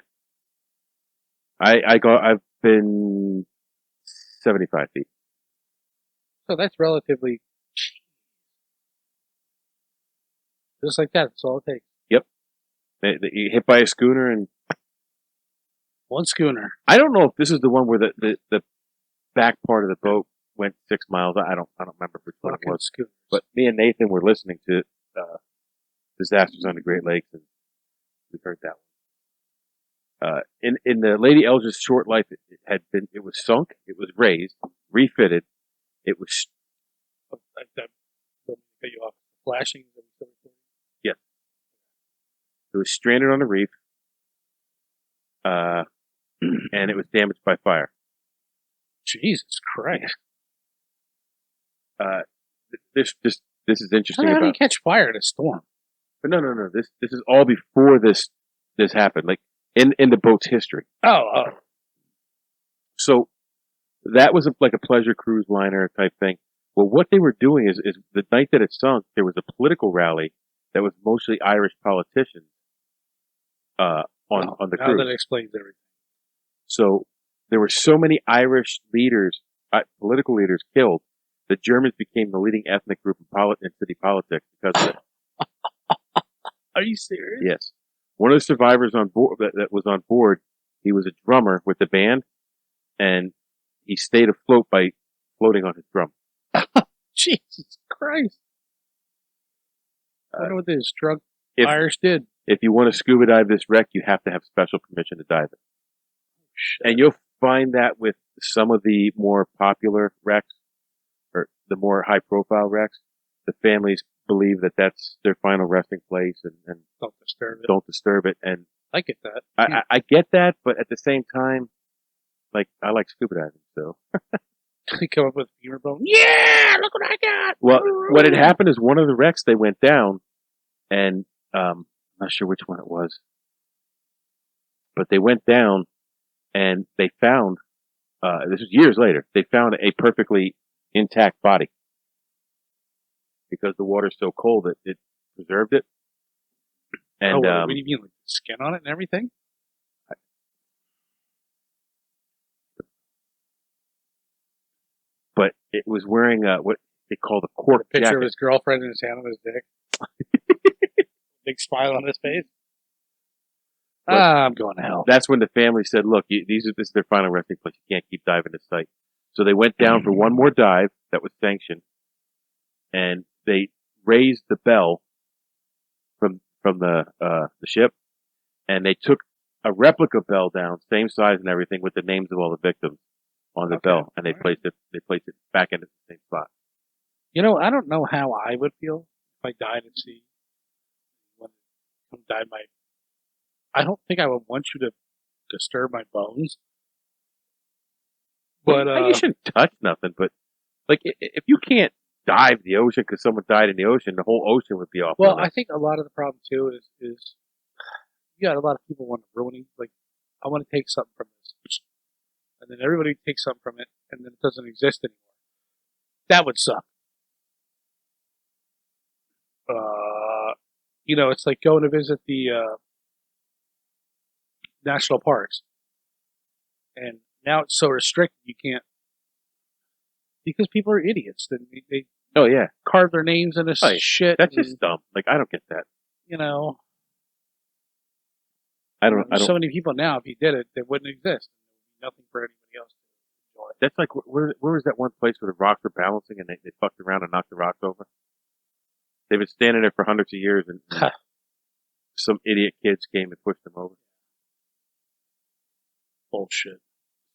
I've been 75 feet. So that's relatively. Just like that. That's all it takes. Yep. You hit by a schooner, and One schooner. I don't know if this is the one where the back part of the boat went 6 miles. I don't remember which one it Fucking was. schooners. But me and Nathan were listening to Disasters on the Great Lakes, and we heard that one. In the Lady Elgin's short life, it was sunk, it was raised, refitted, it was Don't cut you off. Flashing. yeah, it was stranded on a reef, and it was damaged by fire. Jesus Christ. This is interesting How do you about. catch fire in a storm? But no. This is all before this happened, like in the boat's history. Oh. So that was like a pleasure cruise liner type thing. Well, what they were doing is the night that it sunk, there was a political rally that was mostly Irish politicians on the now cruise. that explains everything. So there were so many Irish leaders, political leaders killed. The Germans became the leading ethnic group in city politics because of it. Are you serious? Yes. One of the survivors on board that was on board, he was a drummer with the band, and he stayed afloat by floating on his drum. Jesus Christ. I wonder what this drunk Irish did. If you want to scuba dive this wreck, you have to have special permission to dive it. And you'll find that with some of the more popular wrecks, or the more high-profile wrecks, the families believe that that's their final resting place, and Don't disturb it. don't disturb it. And I get that. I get that, but at the same time, like, I like scuba diving, so. They come up with humor bone. Yeah, look what I got. Well, what had happened is one of the wrecks, they went down, and I'm not sure which one it was, but they went down, and they found, this was years later, they found a perfectly intact body. Because the water's so cold, it preserved it. And what do you mean, like skin on it and everything? but it was wearing what they call the cork Picture jacket. of his girlfriend and his hand on his dick. Big smile on his face. I'm going to hell. That's when the family said, "Look, this is their final resting place. You can't keep diving this site." So they went down for one more dive that was sanctioned, and they raised the bell from the ship, and they took a replica bell down, same size and everything, with the names of all the victims on the bell, and they placed it back into the same spot. You know, I don't know how I would feel if I died at sea. When died my, I don't think I would want you to disturb my bones. But you shouldn't touch nothing. But like, if you can't dive the ocean because someone died in the ocean, the whole ocean would be off. Well, I think a lot of the problem too is you got a lot of people want to ruin it. Like, I want to take something from this, and then everybody takes something from it, and then it doesn't exist anymore. That would suck. You know, it's like going to visit the national parks, and now it's so restricted you can't, because people are idiots. Then they oh yeah, carve their names into shit. That's just dumb. Like, I don't get that. You know, I don't. So many people now, if you did it, it wouldn't exist. Nothing for anybody else to enjoy. That's like, where was that one place where the rocks were balancing and they fucked around and knocked the rocks over? They've been standing there for hundreds of years, and some idiot kids came and pushed them over. Bullshit.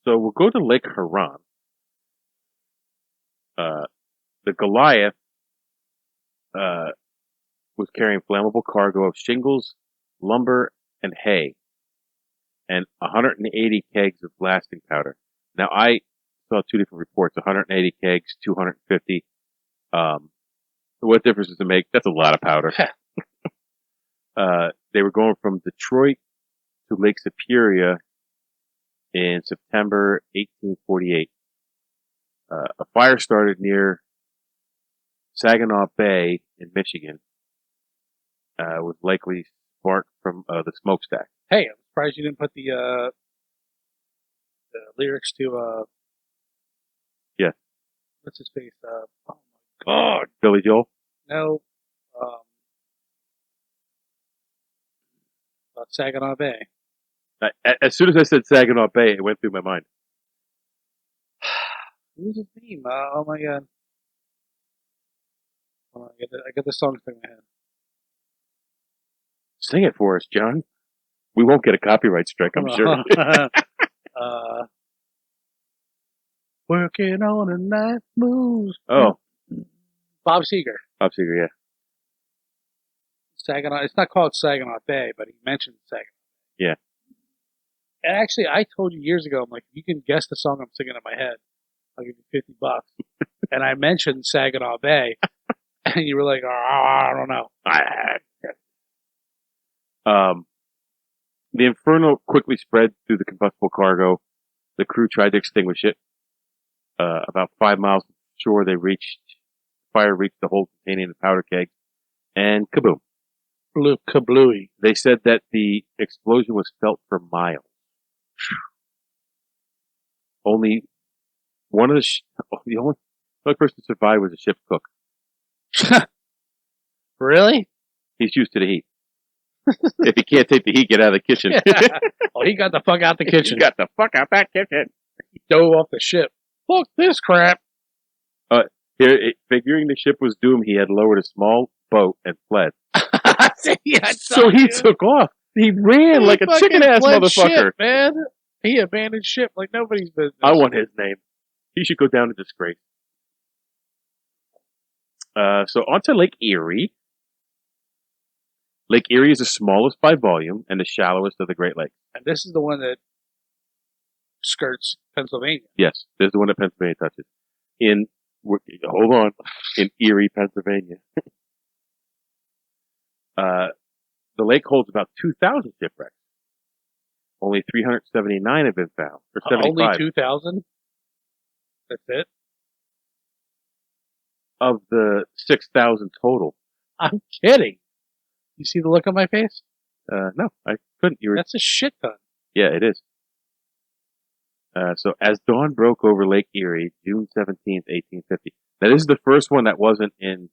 So we'll go to Lake Huron. The Goliath was carrying flammable cargo of shingles, lumber, and hay, and 180 kegs of blasting powder. Now, I saw two different reports: 180 kegs, 250. What difference does it make? That's a lot of powder. They were going from Detroit to Lake Superior in September 1848. A fire started near Saginaw Bay in Michigan, was likely sparked from the smokestack. Hey, I'm surprised you didn't put the lyrics to Yeah. What's his face? Oh my God, Billy Joel. No, about Saginaw Bay. As soon as I said Saginaw Bay, it went through my mind. What was his name? Oh my god! Oh, I got the song stuck in my head. Sing it for us, John. We won't get a copyright strike, I'm sure. Working on a night moves. Oh, Bob Seger. Bob Seger, yeah. Saginaw. It's not called Saginaw Bay, but he mentioned Saginaw. Yeah. And actually, I told you years ago, I'm like, if you can guess the song I'm singing in my head, I'll give you $50. And I mentioned Saginaw Bay, and you were like, oh, I don't know. The inferno quickly spread through the combustible cargo. The crew tried to extinguish it. About 5 miles from shore, fire reached the hold containing the powder keg, and kaboom. Kablooey. They said that the explosion was felt for miles. Only one of the only person to survive was the ship's cook. Really? He's used to the heat. If he can't take the heat, get out of the kitchen. Oh, he got the fuck out the kitchen. He got the fuck out that kitchen. He dove off the ship. Fuck this crap. Figuring the ship was doomed, he had lowered a small boat and fled. So he took off. He ran like a chicken-ass motherfucker. Ship, man. He abandoned ship like nobody's business. I want his name. He should go down in disgrace. So on to Lake Erie. Lake Erie is the smallest by volume and the shallowest of the Great Lakes. And this is the one that skirts Pennsylvania. Yes, this is the one that Pennsylvania touches. In Erie, Pennsylvania. The lake holds about 2,000 shipwrecks. Only 379 have been found. Or 75. Only 2,000? That's it? Of the 6,000 total. I'm kidding. You see the look on my face? No, I couldn't. That's a shit ton. Yeah, it is. So as dawn broke over Lake Erie, June 17th, 1850. Now this is the first one that wasn't in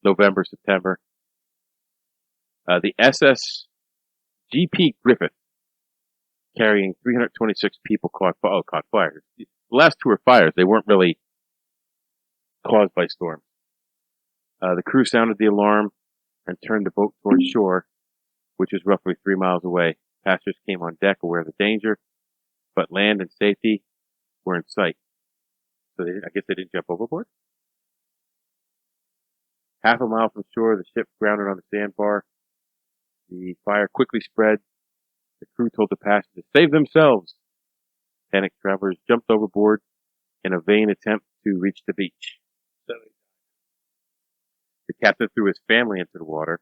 November, September. The SS G.P. Griffith, carrying 326 people, caught fire. The last two were fires. They weren't really caused by storms. The crew sounded the alarm and turned the boat toward shore, which was roughly 3 miles away. Passengers came on deck aware of the danger, but land and safety were in sight. So I guess they didn't jump overboard. Half a mile from shore, the ship grounded on the sandbar. The fire quickly spread. The crew told the passengers to save themselves. Panicked travelers jumped overboard in a vain attempt to reach the beach. The captain threw his family into the water,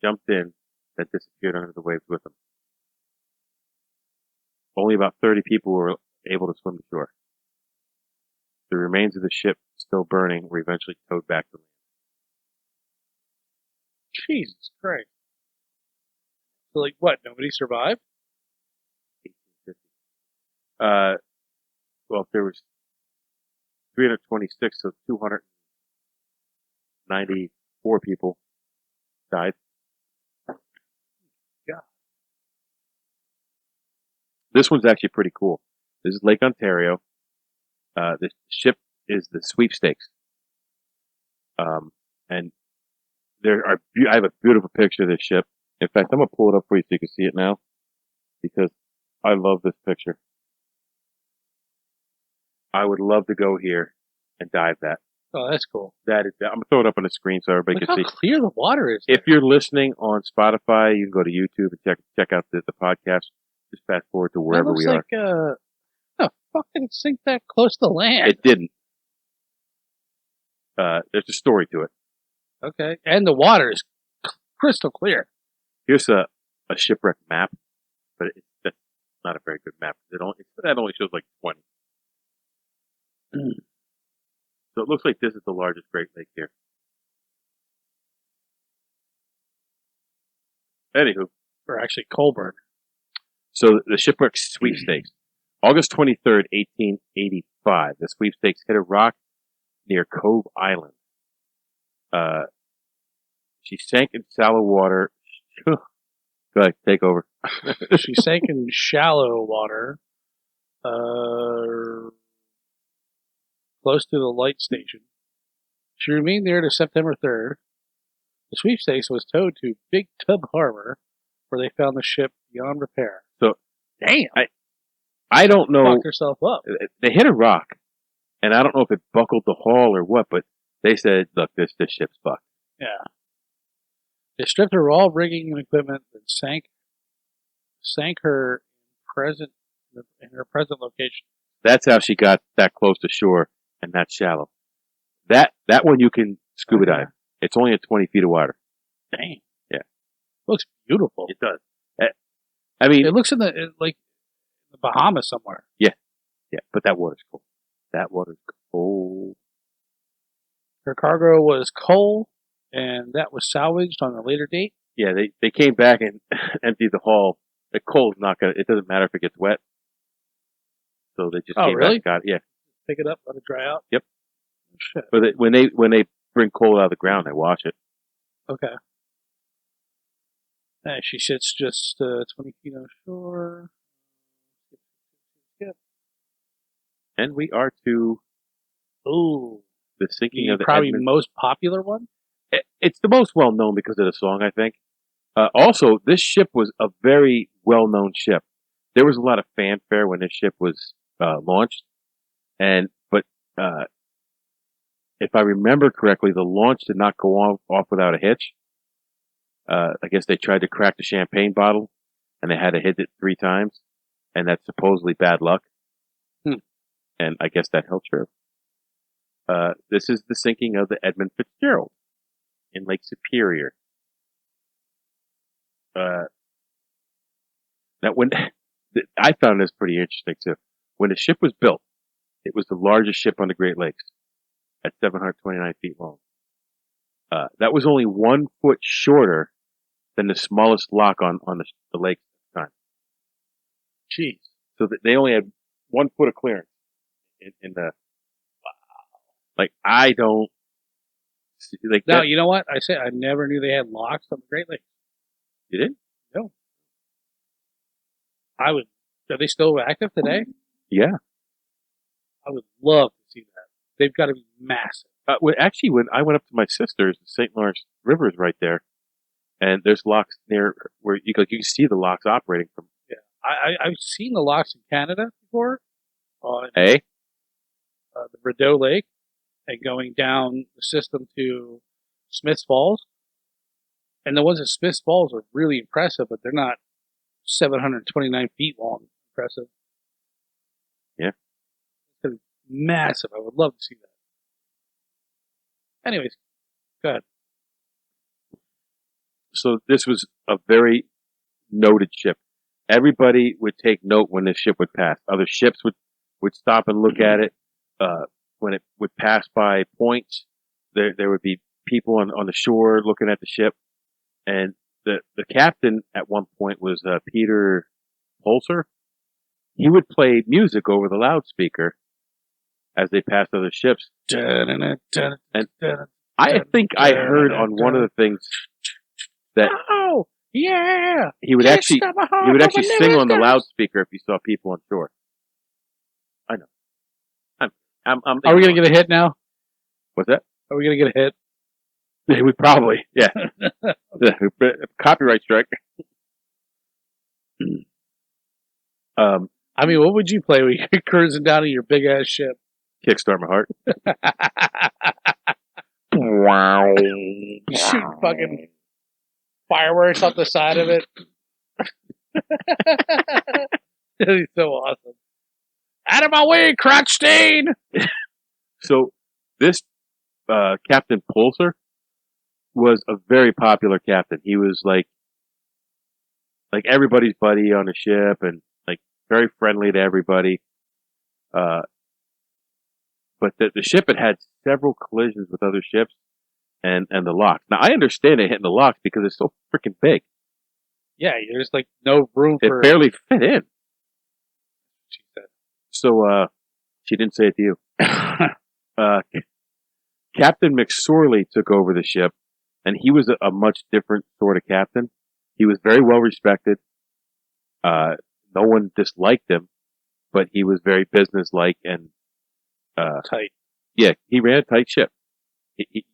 jumped in, then disappeared under the waves with them. Only about 30 people were able to swim to shore. The remains of the ship, still burning, were eventually towed back to land. Jesus Christ. So, like, what? Nobody survived? 1850. Well, there was 326, so 294 people died. Yeah. This one's actually pretty cool. This is Lake Ontario. The ship is the Sweepstakes. And I have a beautiful picture of this ship. In fact, I'm going to pull it up for you so you can see it now, because I love this picture. I would love to go here and dive that. Oh, that's cool. I'm going to throw it up on the screen so everybody Look can see. how clear the water is. If you're listening on Spotify, you can go to YouTube and check out the podcast. Just fast forward to wherever we are. The fuck did it sink that close to land? It didn't. There's a story to it. Okay. And the water is crystal clear. Here's a shipwreck map, but that's not a very good map. That only shows like 20. So it looks like this is the largest Great Lake here. Anywho. Or actually Colburn. So the shipwreck sweepstakes. August 23rd, 1885. The sweepstakes hit a rock near Cove Island. She sank in shallow water. Go ahead, take over. She sank in shallow water, close to the light station. She remained there to September 3rd. The sweepstakes was towed to Big Tub Harbor, where they found the ship beyond repair. So, damn, I don't know. Fucked herself up. They hit a rock, and I don't know if it buckled the hull or what, but they said, "Look, this ship's fucked." Yeah. They stripped her of all rigging and equipment and sank her in her present location. That's how she got that close to shore and that shallow. That one you can scuba dive. It's only at 20 feet of water. Dang. Yeah. Looks beautiful. It does. I mean, it looks in the Bahamas somewhere. Yeah. Yeah. But that water's cool. That water's cold. Her cargo was coal, and that was salvaged on a later date. Yeah, they came back and emptied the hull. The coal's not gonna. It doesn't matter if it gets wet. So they just came back and got it. Yeah. Pick it up, let it dry out. Yep. Oh, shit. But when they bring coal out of the ground, they wash it. Okay. She sits just 20 feet on shore. Yep. And we are to the sinking of the probably Edmund. most popular one. It's the most well known because of the song, I think. Also, this ship was a very well known ship. There was a lot of fanfare when this ship was launched, but if I remember correctly, the launch did not go off without a hitch. I guess they tried to crack the champagne bottle, and they had to hit it 3 times, and that's supposedly bad luck. And I guess that held true. This is the sinking of the Edmund Fitzgerald in Lake Superior. Now, I found this pretty interesting too. When the ship was built, it was the largest ship on the Great Lakes at 729 feet long. That was only 1 foot shorter than the smallest lock on the lake at the time. Jeez. So that they only had 1 foot of clearance in the. Like I don't. Like Now, that, you know what? I never knew they had locks on the Great Lakes. you didn't? No. Are they still active today? Yeah. I would love to see that. They've got to be massive. Actually, when I went up to my sister's, the St. Lawrence River is right there, and there's locks near where you can see the locks operating from. Yeah. I've seen the locks in Canada before on Hey, the Rideau Lake and going down the system to Smiths Falls. And the ones at Smiths Falls are really impressive, but they're not 729 feet long. Impressive. Yeah. It's going to be massive. I would love to see that. Anyways, go ahead. so this was a very noted ship. Everybody would take note when this ship would pass. Other ships would stop and look at it. When it would pass by points, there would be people on the shore looking at the ship. And the captain at one point was Peter Pulser. He would play music over the loudspeaker as they passed other ships. And I think I heard on one of the things that Oh, yeah! he would actually sing on the loudspeaker if he saw people on shore. I know. Are we going to get a hit now? What's that? Are we going to get a hit? Yeah, we probably, yeah. Copyright strike. I mean, what would you play when you're cruising down in your big ass ship? Kickstart my heart. You shoot fucking fireworks off the side of it. That'd be so awesome. Out of my way, Crotchstein! So this Captain Pulser was a very popular captain. He was like everybody's buddy on the ship and like very friendly to everybody. But the ship had several collisions with other ships and the locks. Now I understand it hitting the locks because it's so freaking big. Yeah, there's like no room for It barely fit in. She said. So she didn't say it to you. Captain McSorley took over the ship, and he was a much different sort of captain. He was very well respected. No one disliked him, but he was very businesslike and Tight. Yeah, he ran a tight ship.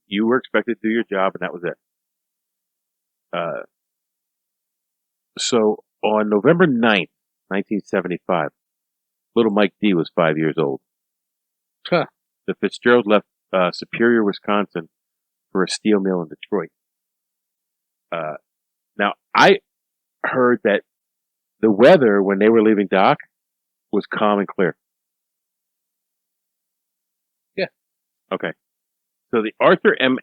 You were expected to do your job, and that was it. So on November 9th, 1975, little Mike D was 5 years old. Huh. The Fitzgerald left Superior, Wisconsin for a steel mill in Detroit. Now, I heard that the weather when they were leaving dock was calm and clear. Yeah. Okay. So the Arthur M.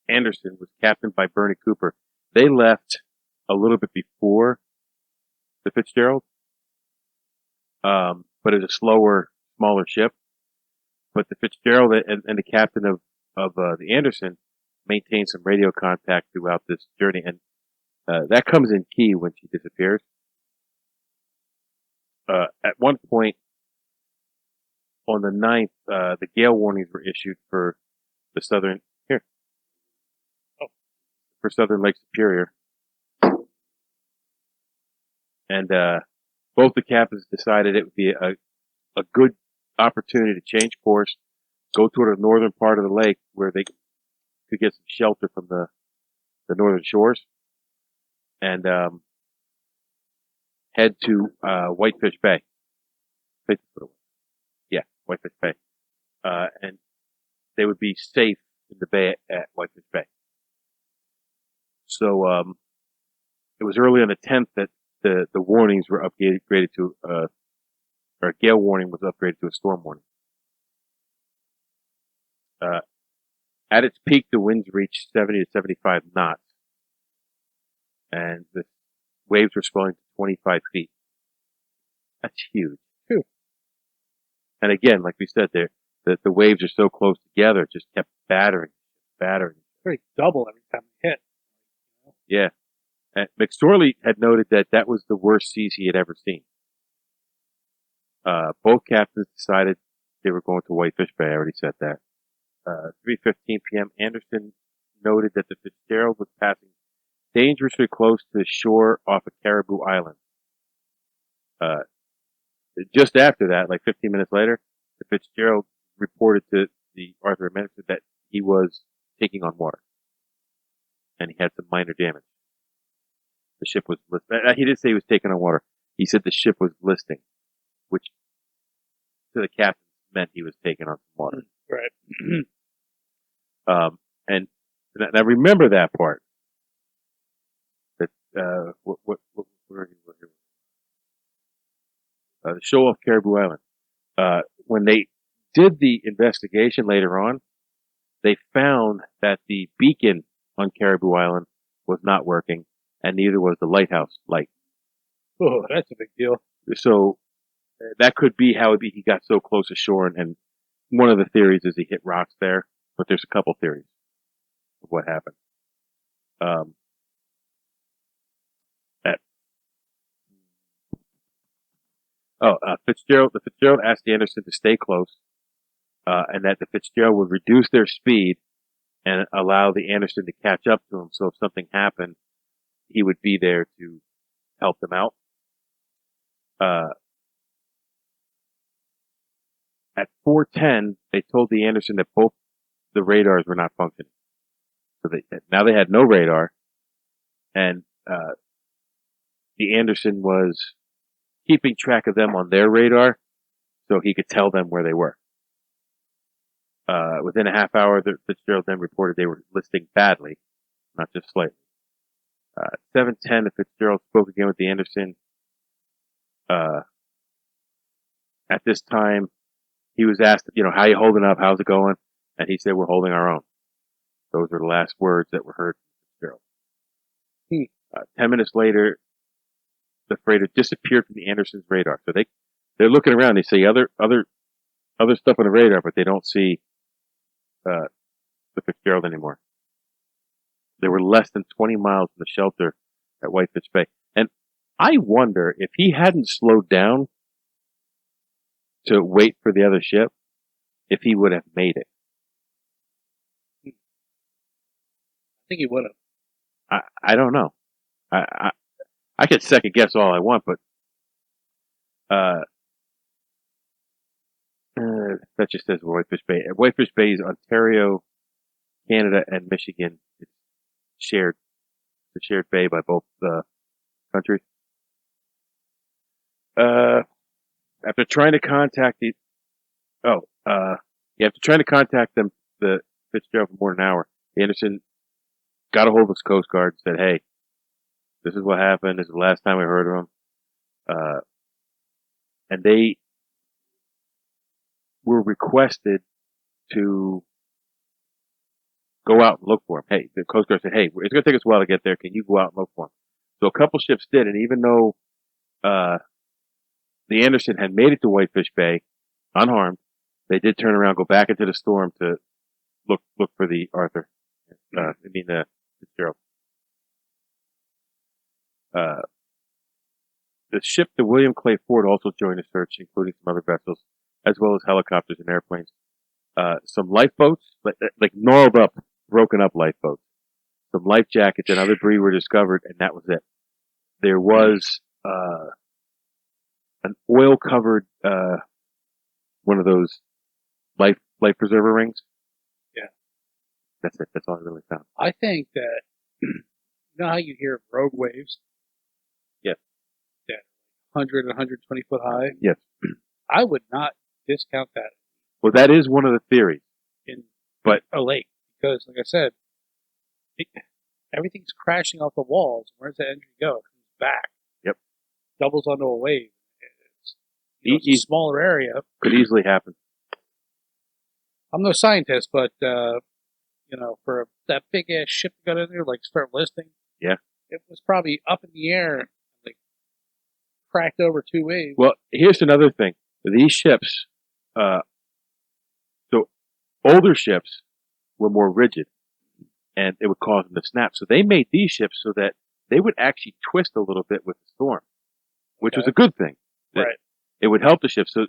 Anderson was captained by Bernie Cooper. They left a little bit before the Fitzgerald, but it's a slower, smaller ship. But the Fitzgerald and the captain of the Anderson maintained some radio contact throughout this journey, and that comes in key when she disappears. At one point on the 9th, the gale warnings were issued for the southern Lake Superior, and both the captains decided it would be a good opportunity to change course, go toward the northern part of the lake where they could get some shelter from the northern shores, and head to Whitefish Bay. Yeah, Whitefish Bay, and they would be safe in the bay at Whitefish Bay. So it was early on the 10th that the warnings were upgraded to or a gale warning was upgraded to a storm warning. At its peak, the winds reached 70 to 75 knots, and the waves were swelling to 25 feet. That's huge. Phew. And again, like we said, the waves are so close together, it just kept battering. Very double every time we hit. Yeah. And McSorley had noted that was the worst seas he had ever seen. Both captains decided they were going to Whitefish Bay. I already said that. 3:15 p.m. Anderson noted that the Fitzgerald was passing dangerously close to the shore off of Caribou Island. Just after that, like 15 minutes later, the Fitzgerald reported to the Arthur Administrator that he was taking on water, and he had some minor damage. The ship was he didn't say he was taking on water. He said the ship was listing, which to the captain meant he was taking on some water. Right. And I remember that part. That the show off Caribou Island. When they did the investigation later on, they found that the beacon on Caribou Island was not working, and neither was the lighthouse light. Oh, that's a big deal. So that could be how he got so close to shore, and one of the theories is he hit rocks there, but there's a couple theories of what happened. The Fitzgerald asked the Anderson to stay close, and that the Fitzgerald would reduce their speed and allow the Anderson to catch up to him. So if something happened, he would be there to help them out. At 4:10, they told the Anderson that both the radars were not functioning. So now they had no radar, and the Anderson was keeping track of them on their radar, so he could tell them where they were. Within a half hour, the Fitzgerald then reported they were listing badly, not just slightly. 7:10, the Fitzgerald spoke again with the Anderson. At this time, he was asked, how you holding up? How's it going? And he said, we're holding our own. Those were the last words that were heard from Fitzgerald. 10 minutes later, the freighter disappeared from the Anderson's radar. So they're looking around. They see other stuff on the radar, but they don't see the Fitzgerald anymore. They were less than 20 miles from the shelter at Whitefish Bay. And I wonder if he hadn't slowed down to wait for the other ship, if he would have made it. I think he would have. I don't know. I could second guess all I want, but that just says Whitefish Bay. Whitefish Bay is Ontario, Canada, and Michigan. It's shared. It's a shared bay by both countries. After trying to contact after trying to contact them, the Fitzgerald for more than an hour, Anderson got a hold of his Coast Guard and said, "Hey, this is what happened. This is the last time I heard of him." And they were requested to go out and look for him. Hey, the Coast Guard said, "Hey, it's going to take us a while to get there. Can you go out and look for him?" So a couple ships did, and even though the Anderson had made it to Whitefish Bay unharmed, they did turn around, go back into the storm to look for the Arthur. The Fitzgerald. The ship, the William Clay Ford, also joined the search, including some other vessels, as well as helicopters and airplanes. Some lifeboats, like gnarled up, broken up lifeboats. Some life jackets and other debris were discovered, and that was it. There was an oil-covered one of those life preserver rings. Yeah, that's it. That's all I really found. I think that you know how you hear of rogue waves. Yes. Yeah, 100 and 120 foot high. Yes. I would not discount that. Well, that is one of the theories. But a lake, because like I said, everything's crashing off the walls. Where's the engine go? It comes back. Yep. Doubles onto a wave. It's a smaller area. Could easily happen. I'm no scientist, but for that big ass ship that got in there, like start listing. Yeah. It was probably up in the air, like cracked over two waves. Well, here's another thing. These ships, so older ships were more rigid, and it would cause them to snap. So they made these ships so that they would actually twist a little bit with the storm, which was a good thing. Right. it would help the ship. So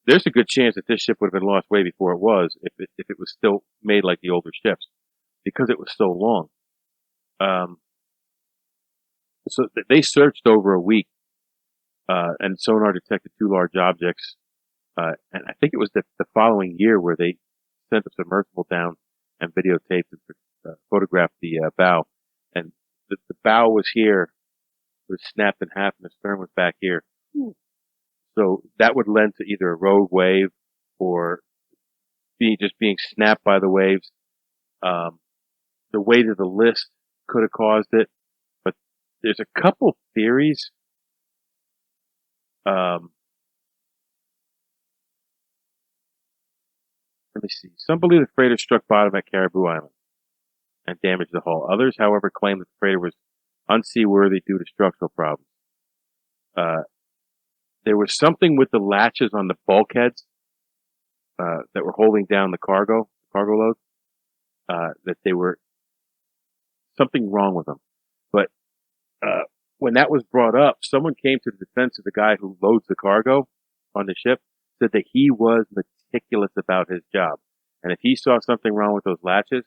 there's a good chance that this ship would have been lost way before it was, if it was still made like the older ships, because it was so long. So they searched over a week, and sonar detected 2 large objects. And I think it was the following year where they sent a submersible down and videotaped and photographed the bow. And the bow was here, was snapped in half, and the stern was back here. So that would lend to either a rogue wave or just being snapped by the waves. The weight of the list could have caused it, but there's a couple theories. Let me see. Some believe the freighter struck bottom at Caribou Island and damaged the hull. Others, however, claim that the freighter was unseaworthy due to structural problems. There was something with the latches on the bulkheads that were holding down the cargo load, that they were something wrong with them. But when that was brought up, someone came to the defense of the guy who loads the cargo on the ship, said that he was meticulous about his job. And if he saw something wrong with those latches,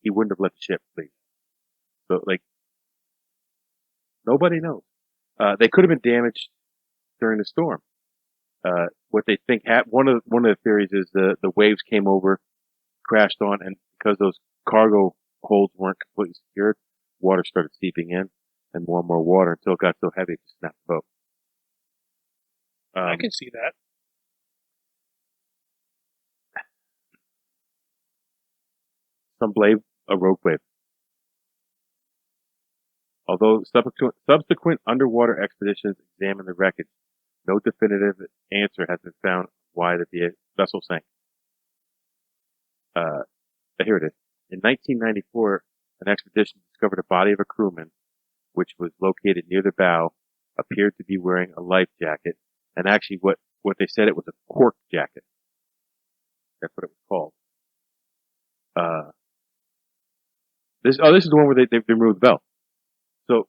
he wouldn't have let the ship leave. So, nobody knows. They could have been damaged during the storm. What they think one of the theories is the waves came over, crashed on, and because those cargo holds weren't completely secured, water started seeping in, and more water until it got so heavy it just snapped the boat. I can see that. Some blame a rogue wave. Although subsequent underwater expeditions examined the wreckage, no definitive answer has been found why the vessel sank. Here it is. In 1994, an expedition discovered a body of a crewman, which was located near the bow, appeared to be wearing a life jacket, and actually what they said, it was a cork jacket. That's what it was called. This is the one where they removed the bell. So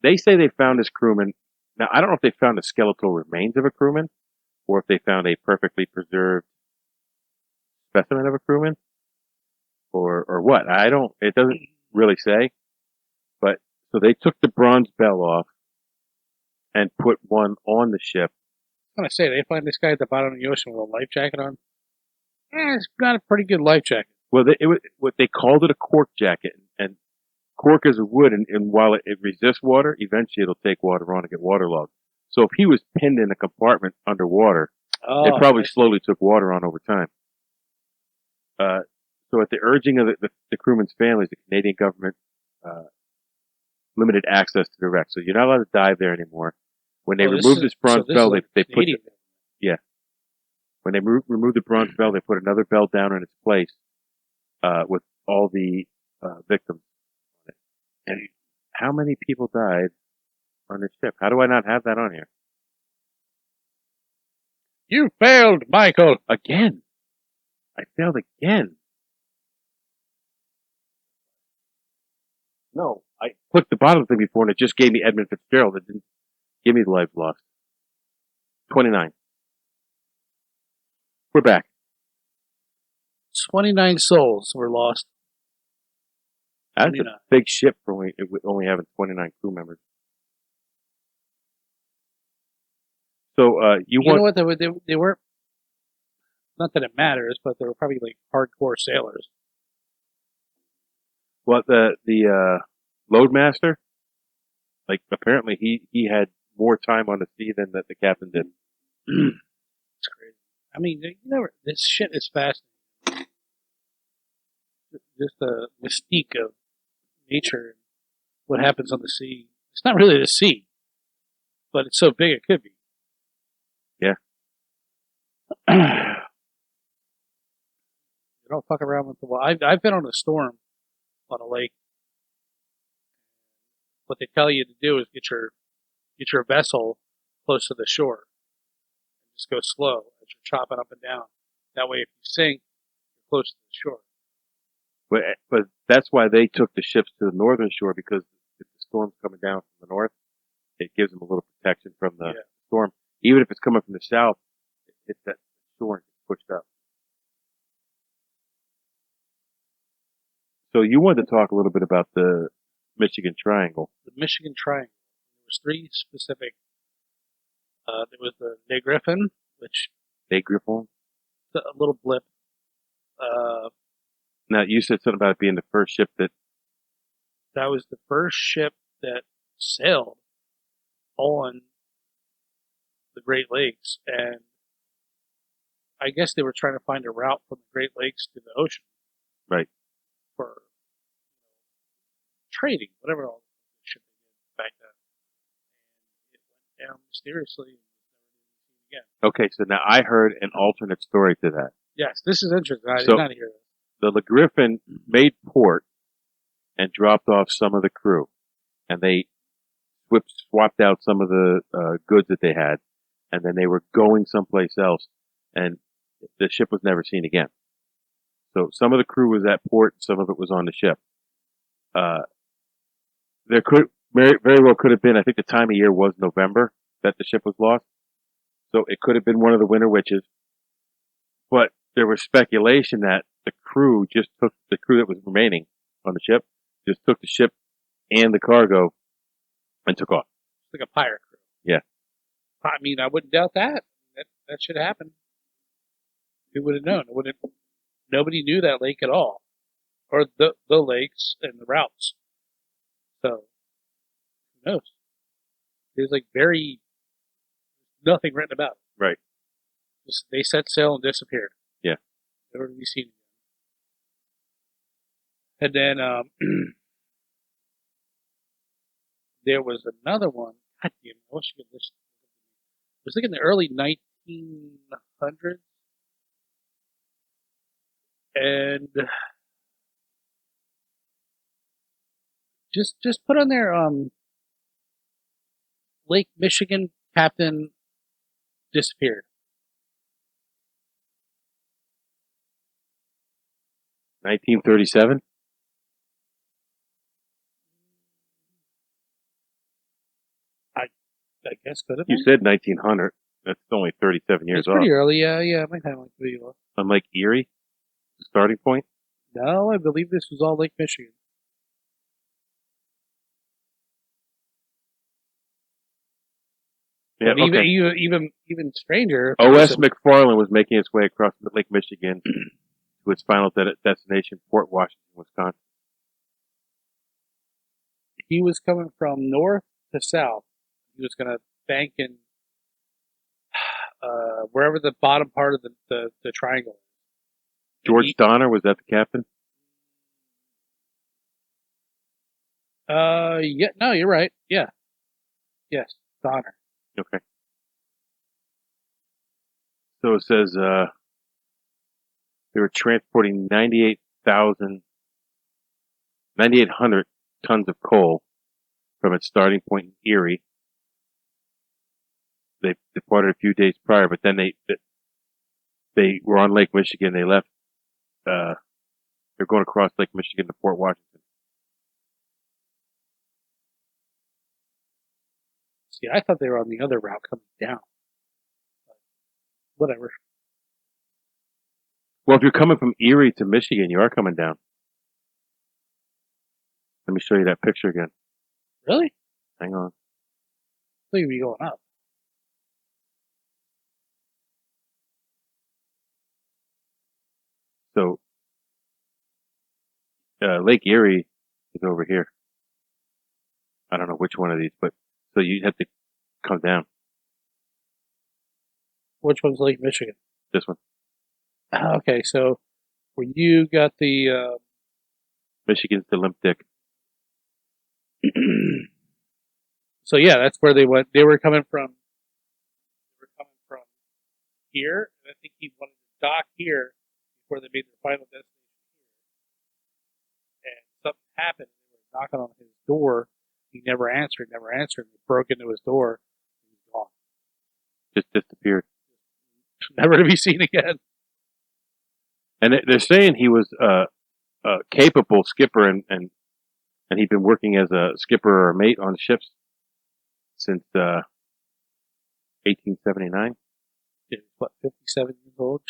they say they found this crewman. Now I don't know if they found the skeletal remains of a crewman, or if they found a perfectly preserved specimen of a crewman, or what. It doesn't really say. But so they took the bronze bell off and put one on the ship. I'm gonna say they find this guy at the bottom of the ocean with a life jacket on. It's got a pretty good life jacket. Well, what they called it, a cork jacket, and cork is a wood, and while it resists water, eventually it'll take water on and get waterlogged. So if he was pinned in a compartment underwater, it probably slowly took water on over time. So at the urging of the crewmen's families, the Canadian government limited access to the wreck. So you're not allowed to dive there anymore. When they removed this bronze bell, they put when they removed the bronze bell, they put another bell down in its place with all the victims on it. And how many people died on this ship? How do I not have that on here? You failed, Michael. Again. I failed again. No, I clicked the bottom thing before and it just gave me Edmund Fitzgerald. It didn't give me the lives lost. 29. We're back. 29 souls were lost. That's a big ship for only having 29 crew members. So, you know what? They weren't, not that it matters, but they were probably like hardcore sailors. Well, the loadmaster, like apparently he had more time on the sea than the captain did. It's crazy. I mean, this shit is fascinating. Just the mystique of nature and what happens on the sea. It's not really the sea, but it's so big it could be. Yeah. You don't fuck around with the water. I've been on a storm on a lake. What they tell you to do is get your vessel close to the shore. Just go slow as you're chopping up and down. That way, if you sink, you're close to the shore. But that's why they took the ships to the northern shore, because if the storm's coming down from the north, it gives them a little protection from the Yeah. storm. Even if it's coming from the south, it's that shore and gets pushed up. So you wanted to talk a little bit about the Michigan Triangle. The Michigan Triangle. There was three specific. There was the Day Griffin, which They Griffon. a little blip. Now you said something about it being the first ship that. That was the first ship that sailed on the Great Lakes, and I guess they were trying to find a route from the Great Lakes to the ocean. Right. For trading, whatever all the shit they did back then. And it went down mysteriously and was never again. Okay, so now I heard an alternate story to that. Yes, this is interesting. I did So- not hear this. The Le Griffin made port and dropped off some of the crew, and they swapped out some of the goods that they had, and then they were going someplace else, and the ship was never seen again. So some of the crew was at port, some of it was on the ship. There could very well could have been. I think the time of year was November that the ship was lost, so it could have been one of the winter witches. But there was speculation that the crew that was remaining on the ship just took the ship and the cargo and took off. It's like a pirate crew. Yeah. I mean, I wouldn't doubt that. That should happen. Who would have known? Nobody knew that lake at all, or the lakes and the routes. So who knows? There's like nothing written about it. Right. Just, they set sail and disappeared. Yeah. Never to be seen again. And then there was another one. God damn, I wish you could listen. It was like in the early 1900s. And just put on there Lake Michigan captain disappeared. 1937. I guess could have You been. said 1900. That's only 37 years It's off. pretty early, yeah. It might have like 3 years. On Lake Erie, the starting point. No, I believe this was all Lake Michigan. Yeah, But okay. even stranger. O.S. McFarland was making its way across Lake Michigan to its final destination, Port Washington, Wisconsin. He was coming from north to south. He was going to bank in wherever the bottom part of the triangle is. George Donner, was that the captain? Yeah, no, you're right. Yeah. Yes, Donner. Okay. So it says they were transporting 9,800 tons of coal from its starting point in Erie. They departed a few days prior, but then they were on Lake Michigan. They left. They're going across Lake Michigan to Port Washington. See, I thought they were on the other route coming down. But whatever. Well, if you're coming from Erie to Michigan, you are coming down. Let me show you that picture again. Really? Hang on. I thought you'd be going up. So, Lake Erie is over here. I don't know which one of these, but so you have to come down. Which one's Lake Michigan? This one. Okay, so where you got the Michigan's the limp dick. so yeah, that's where they went. They were coming from. Here, and I think he wanted to dock here before they made their final destination here. And something happened. They were knocking on his door. He never answered. They broke into his door. He was gone. Just disappeared. Never to be seen again. And they're saying he was a capable skipper, and he'd been working as a skipper or a mate on ships since 1879. He was, what, 57 years old?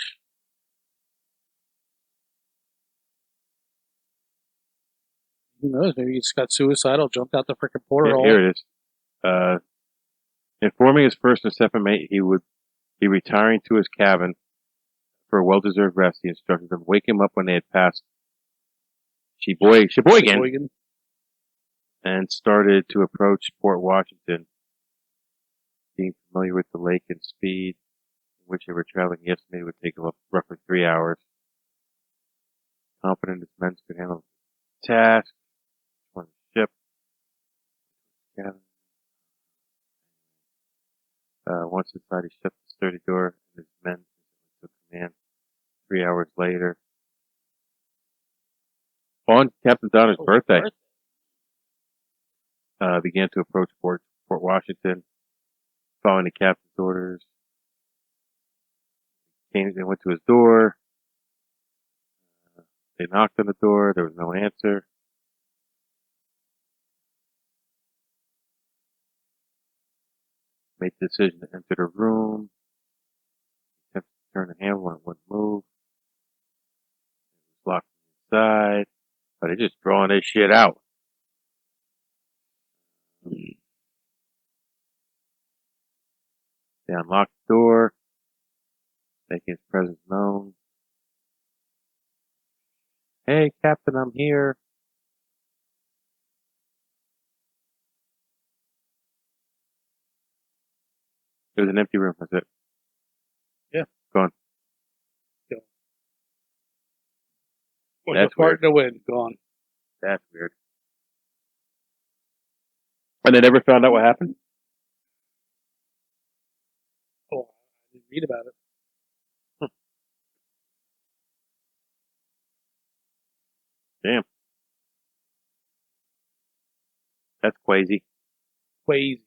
Who knows? Maybe he just got suicidal, jumped out the freaking portal. Here it is. Informing his first and second mate he would be retiring to his cabin for a well-deserved rest, he instructed them to wake him up when they had passed Sheboygan and started to approach Port Washington. Being familiar with the lake and speed in which they were traveling, he estimated it would take roughly 3 hours. Confident his men could handle the task. On the ship. Once inside, he shut the sturdy door, and his men took command. 3 hours later, on Captain Donner's birthday, began to approach Fort Washington, following the captain's orders. They went to his door. They knocked on the door. There was no answer. Made the decision to enter the room. Attempted to turn the handle and it wouldn't move. It was locked inside. But they're just drawing this shit out. They unlocked the door, making his presence known. Hey, Captain, I'm here. It was an empty room, that's it. Yeah. Gone. That's weird. To win. Gone. That's weird. And they never found out what happened? Oh, I didn't read about it. Damn. That's crazy. Crazy.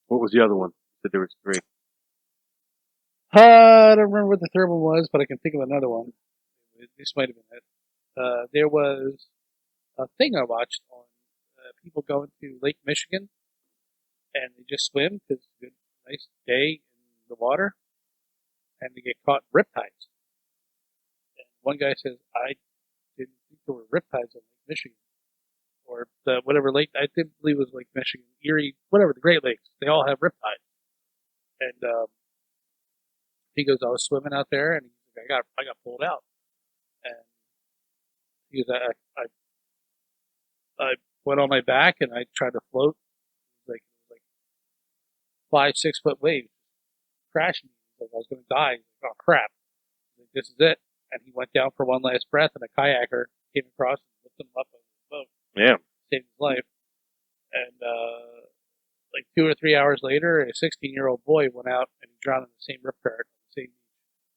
What was the other one? You said there was 3. I don't remember what the third one was, but I can think of another one. This might have been it. There was a thing I watched on people going to Lake Michigan, and they just swim because it's a good, nice day in the water, and they get caught in riptides. And one guy says, I didn't think there were riptides on Lake Michigan. Or whatever lake, I didn't believe it was Lake Michigan, Erie, whatever, the Great Lakes. They all have riptides. And he goes, I was swimming out there, and he's like, I got pulled out. And he goes, I went on my back, and I tried to float. It was like 5-6 foot waves crashing me. Like I was going to die. Like, oh crap! Like, this is it. And he went down for one last breath, and a kayaker came across and lifted him up on the boat. Yeah. Saved his life. And like 2 or 3 hours later, a 16-year-old boy went out and he drowned in the same rip current on the same beach.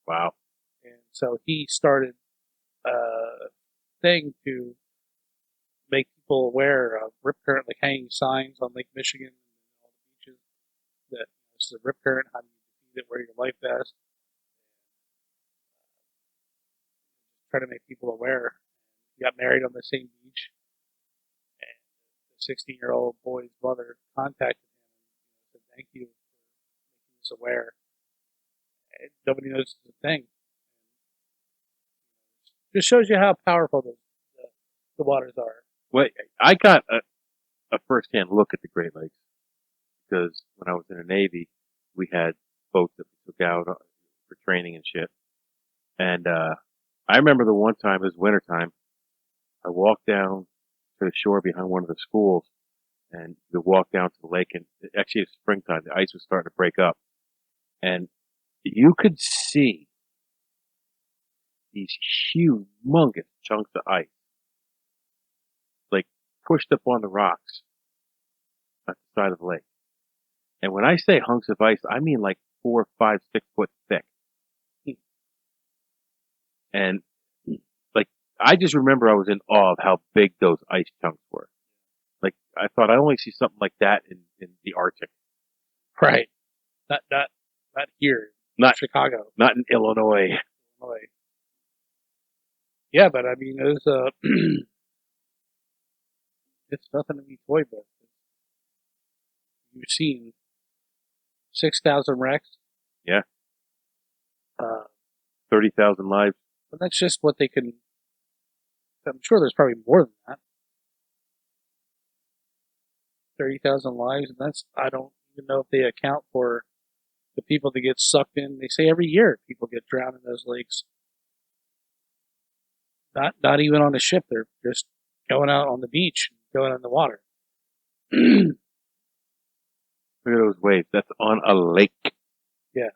Wow. And so he started a thing to make people aware of rip current, like hanging signs on Lake Michigan and all the beaches that this is a rip current, how do you defeat it, wear your life vest. Try to make people aware. He got married on the same beach, and the 16-year-old boy's mother contacted him and said, thank you for making us aware. And nobody knows it's a thing. Just shows you how powerful the waters are. Well, I got a first-hand look at the Great Lakes because when I was in the Navy, we had boats that we took out for training and shit. And I remember the one time, it was wintertime, I walked down to the shore behind one of the schools and you walk down to the lake, and actually it's springtime, the ice was starting to break up. And you could see these humongous chunks of ice, like pushed up on the rocks at the side of the lake. And when I say hunks of ice, I mean like 4, 5, 6 foot thick. And like, I just remember I was in awe of how big those ice chunks were. Like, I thought I only see something like that in the Arctic. Right. Not here. Not Chicago. Not in Illinois. Yeah, but I mean, it's nothing to be toyed with. you've seen 6,000 wrecks. Yeah. 30,000 lives. But that's just what they can. I'm sure there's probably more than that. 30,000 lives, and I don't even know if they account for the people that get sucked in. They say every year people get drowned in those lakes. Not even on a ship. They're just going out on the beach, going in the water. Look at those waves. That's on a lake. Yeah.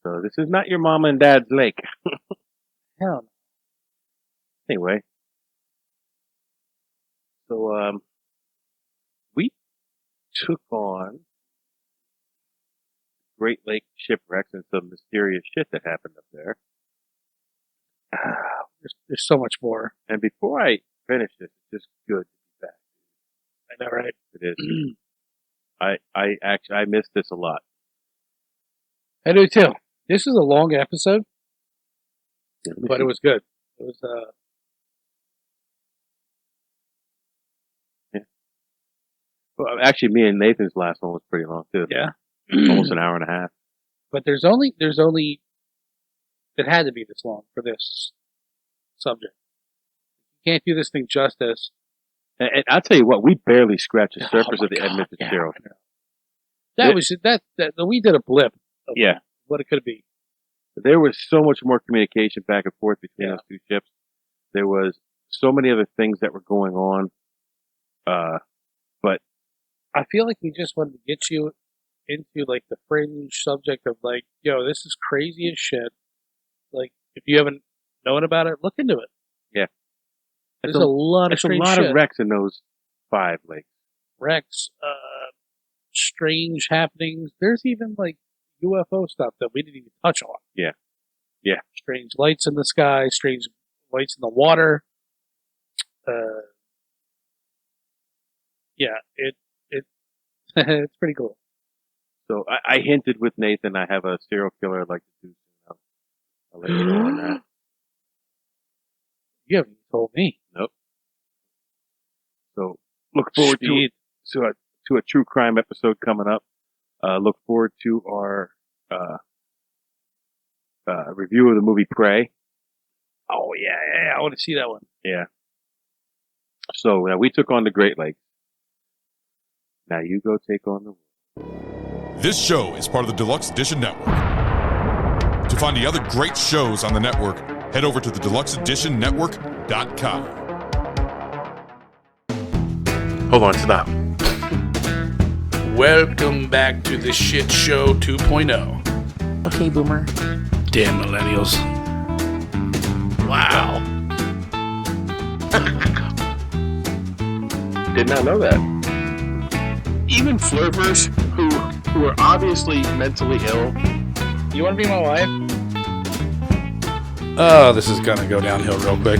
So this is not your mom and dad's lake. Hell no. Anyway. So, we took on Great Lake shipwrecks and some mysterious shit that happened up there. There's so much more. And before I finish this, it's just good to be back. I know, right? It is. I missed this a lot. I do too. This is a long episode, but it was good. It was, yeah. Well, actually, me and Nathan's last one was pretty long too. Yeah. Almost an hour and a half. But there's only, it had to be this long for this subject. You can't do this thing justice. And I'll tell you what, we barely scratched the surface of the Edmund Fitzgerald. Yeah, we did a blip of what it could be. There was so much more communication back and forth between those two ships. There was so many other things that were going on. But I feel like we just wanted to get you into like the fringe subject of like, yo, this is crazy as shit. Like, if you haven't known about it, look into it. Yeah. There's a lot of strange shit. Of wrecks in those 5 lakes. Wrecks, strange happenings. There's even like UFO stuff that we didn't even touch on. Yeah. Yeah. Strange lights in the sky, strange lights in the water. Yeah, it's pretty cool. So I hinted with Nathan I have a serial killer I'd like to do. I'll let you know on that. You haven't told me. Nope. So look forward to a true crime episode coming up. Look forward to our review of the movie Prey. Oh yeah, I want to see that one. Yeah. So we took on the Great Lakes. Now you go take on the world. This show is part of the Deluxe Edition Network. To find the other great shows on the network, head over to thedeluxeeditionnetwork.com. Hold on, stop. Welcome back to the Shit Show 2.0. Okay, Boomer. Damn millennials. Wow. Did not know that. Even flirters who are obviously mentally ill. You want to be my wife? Oh, this is gonna go downhill real quick.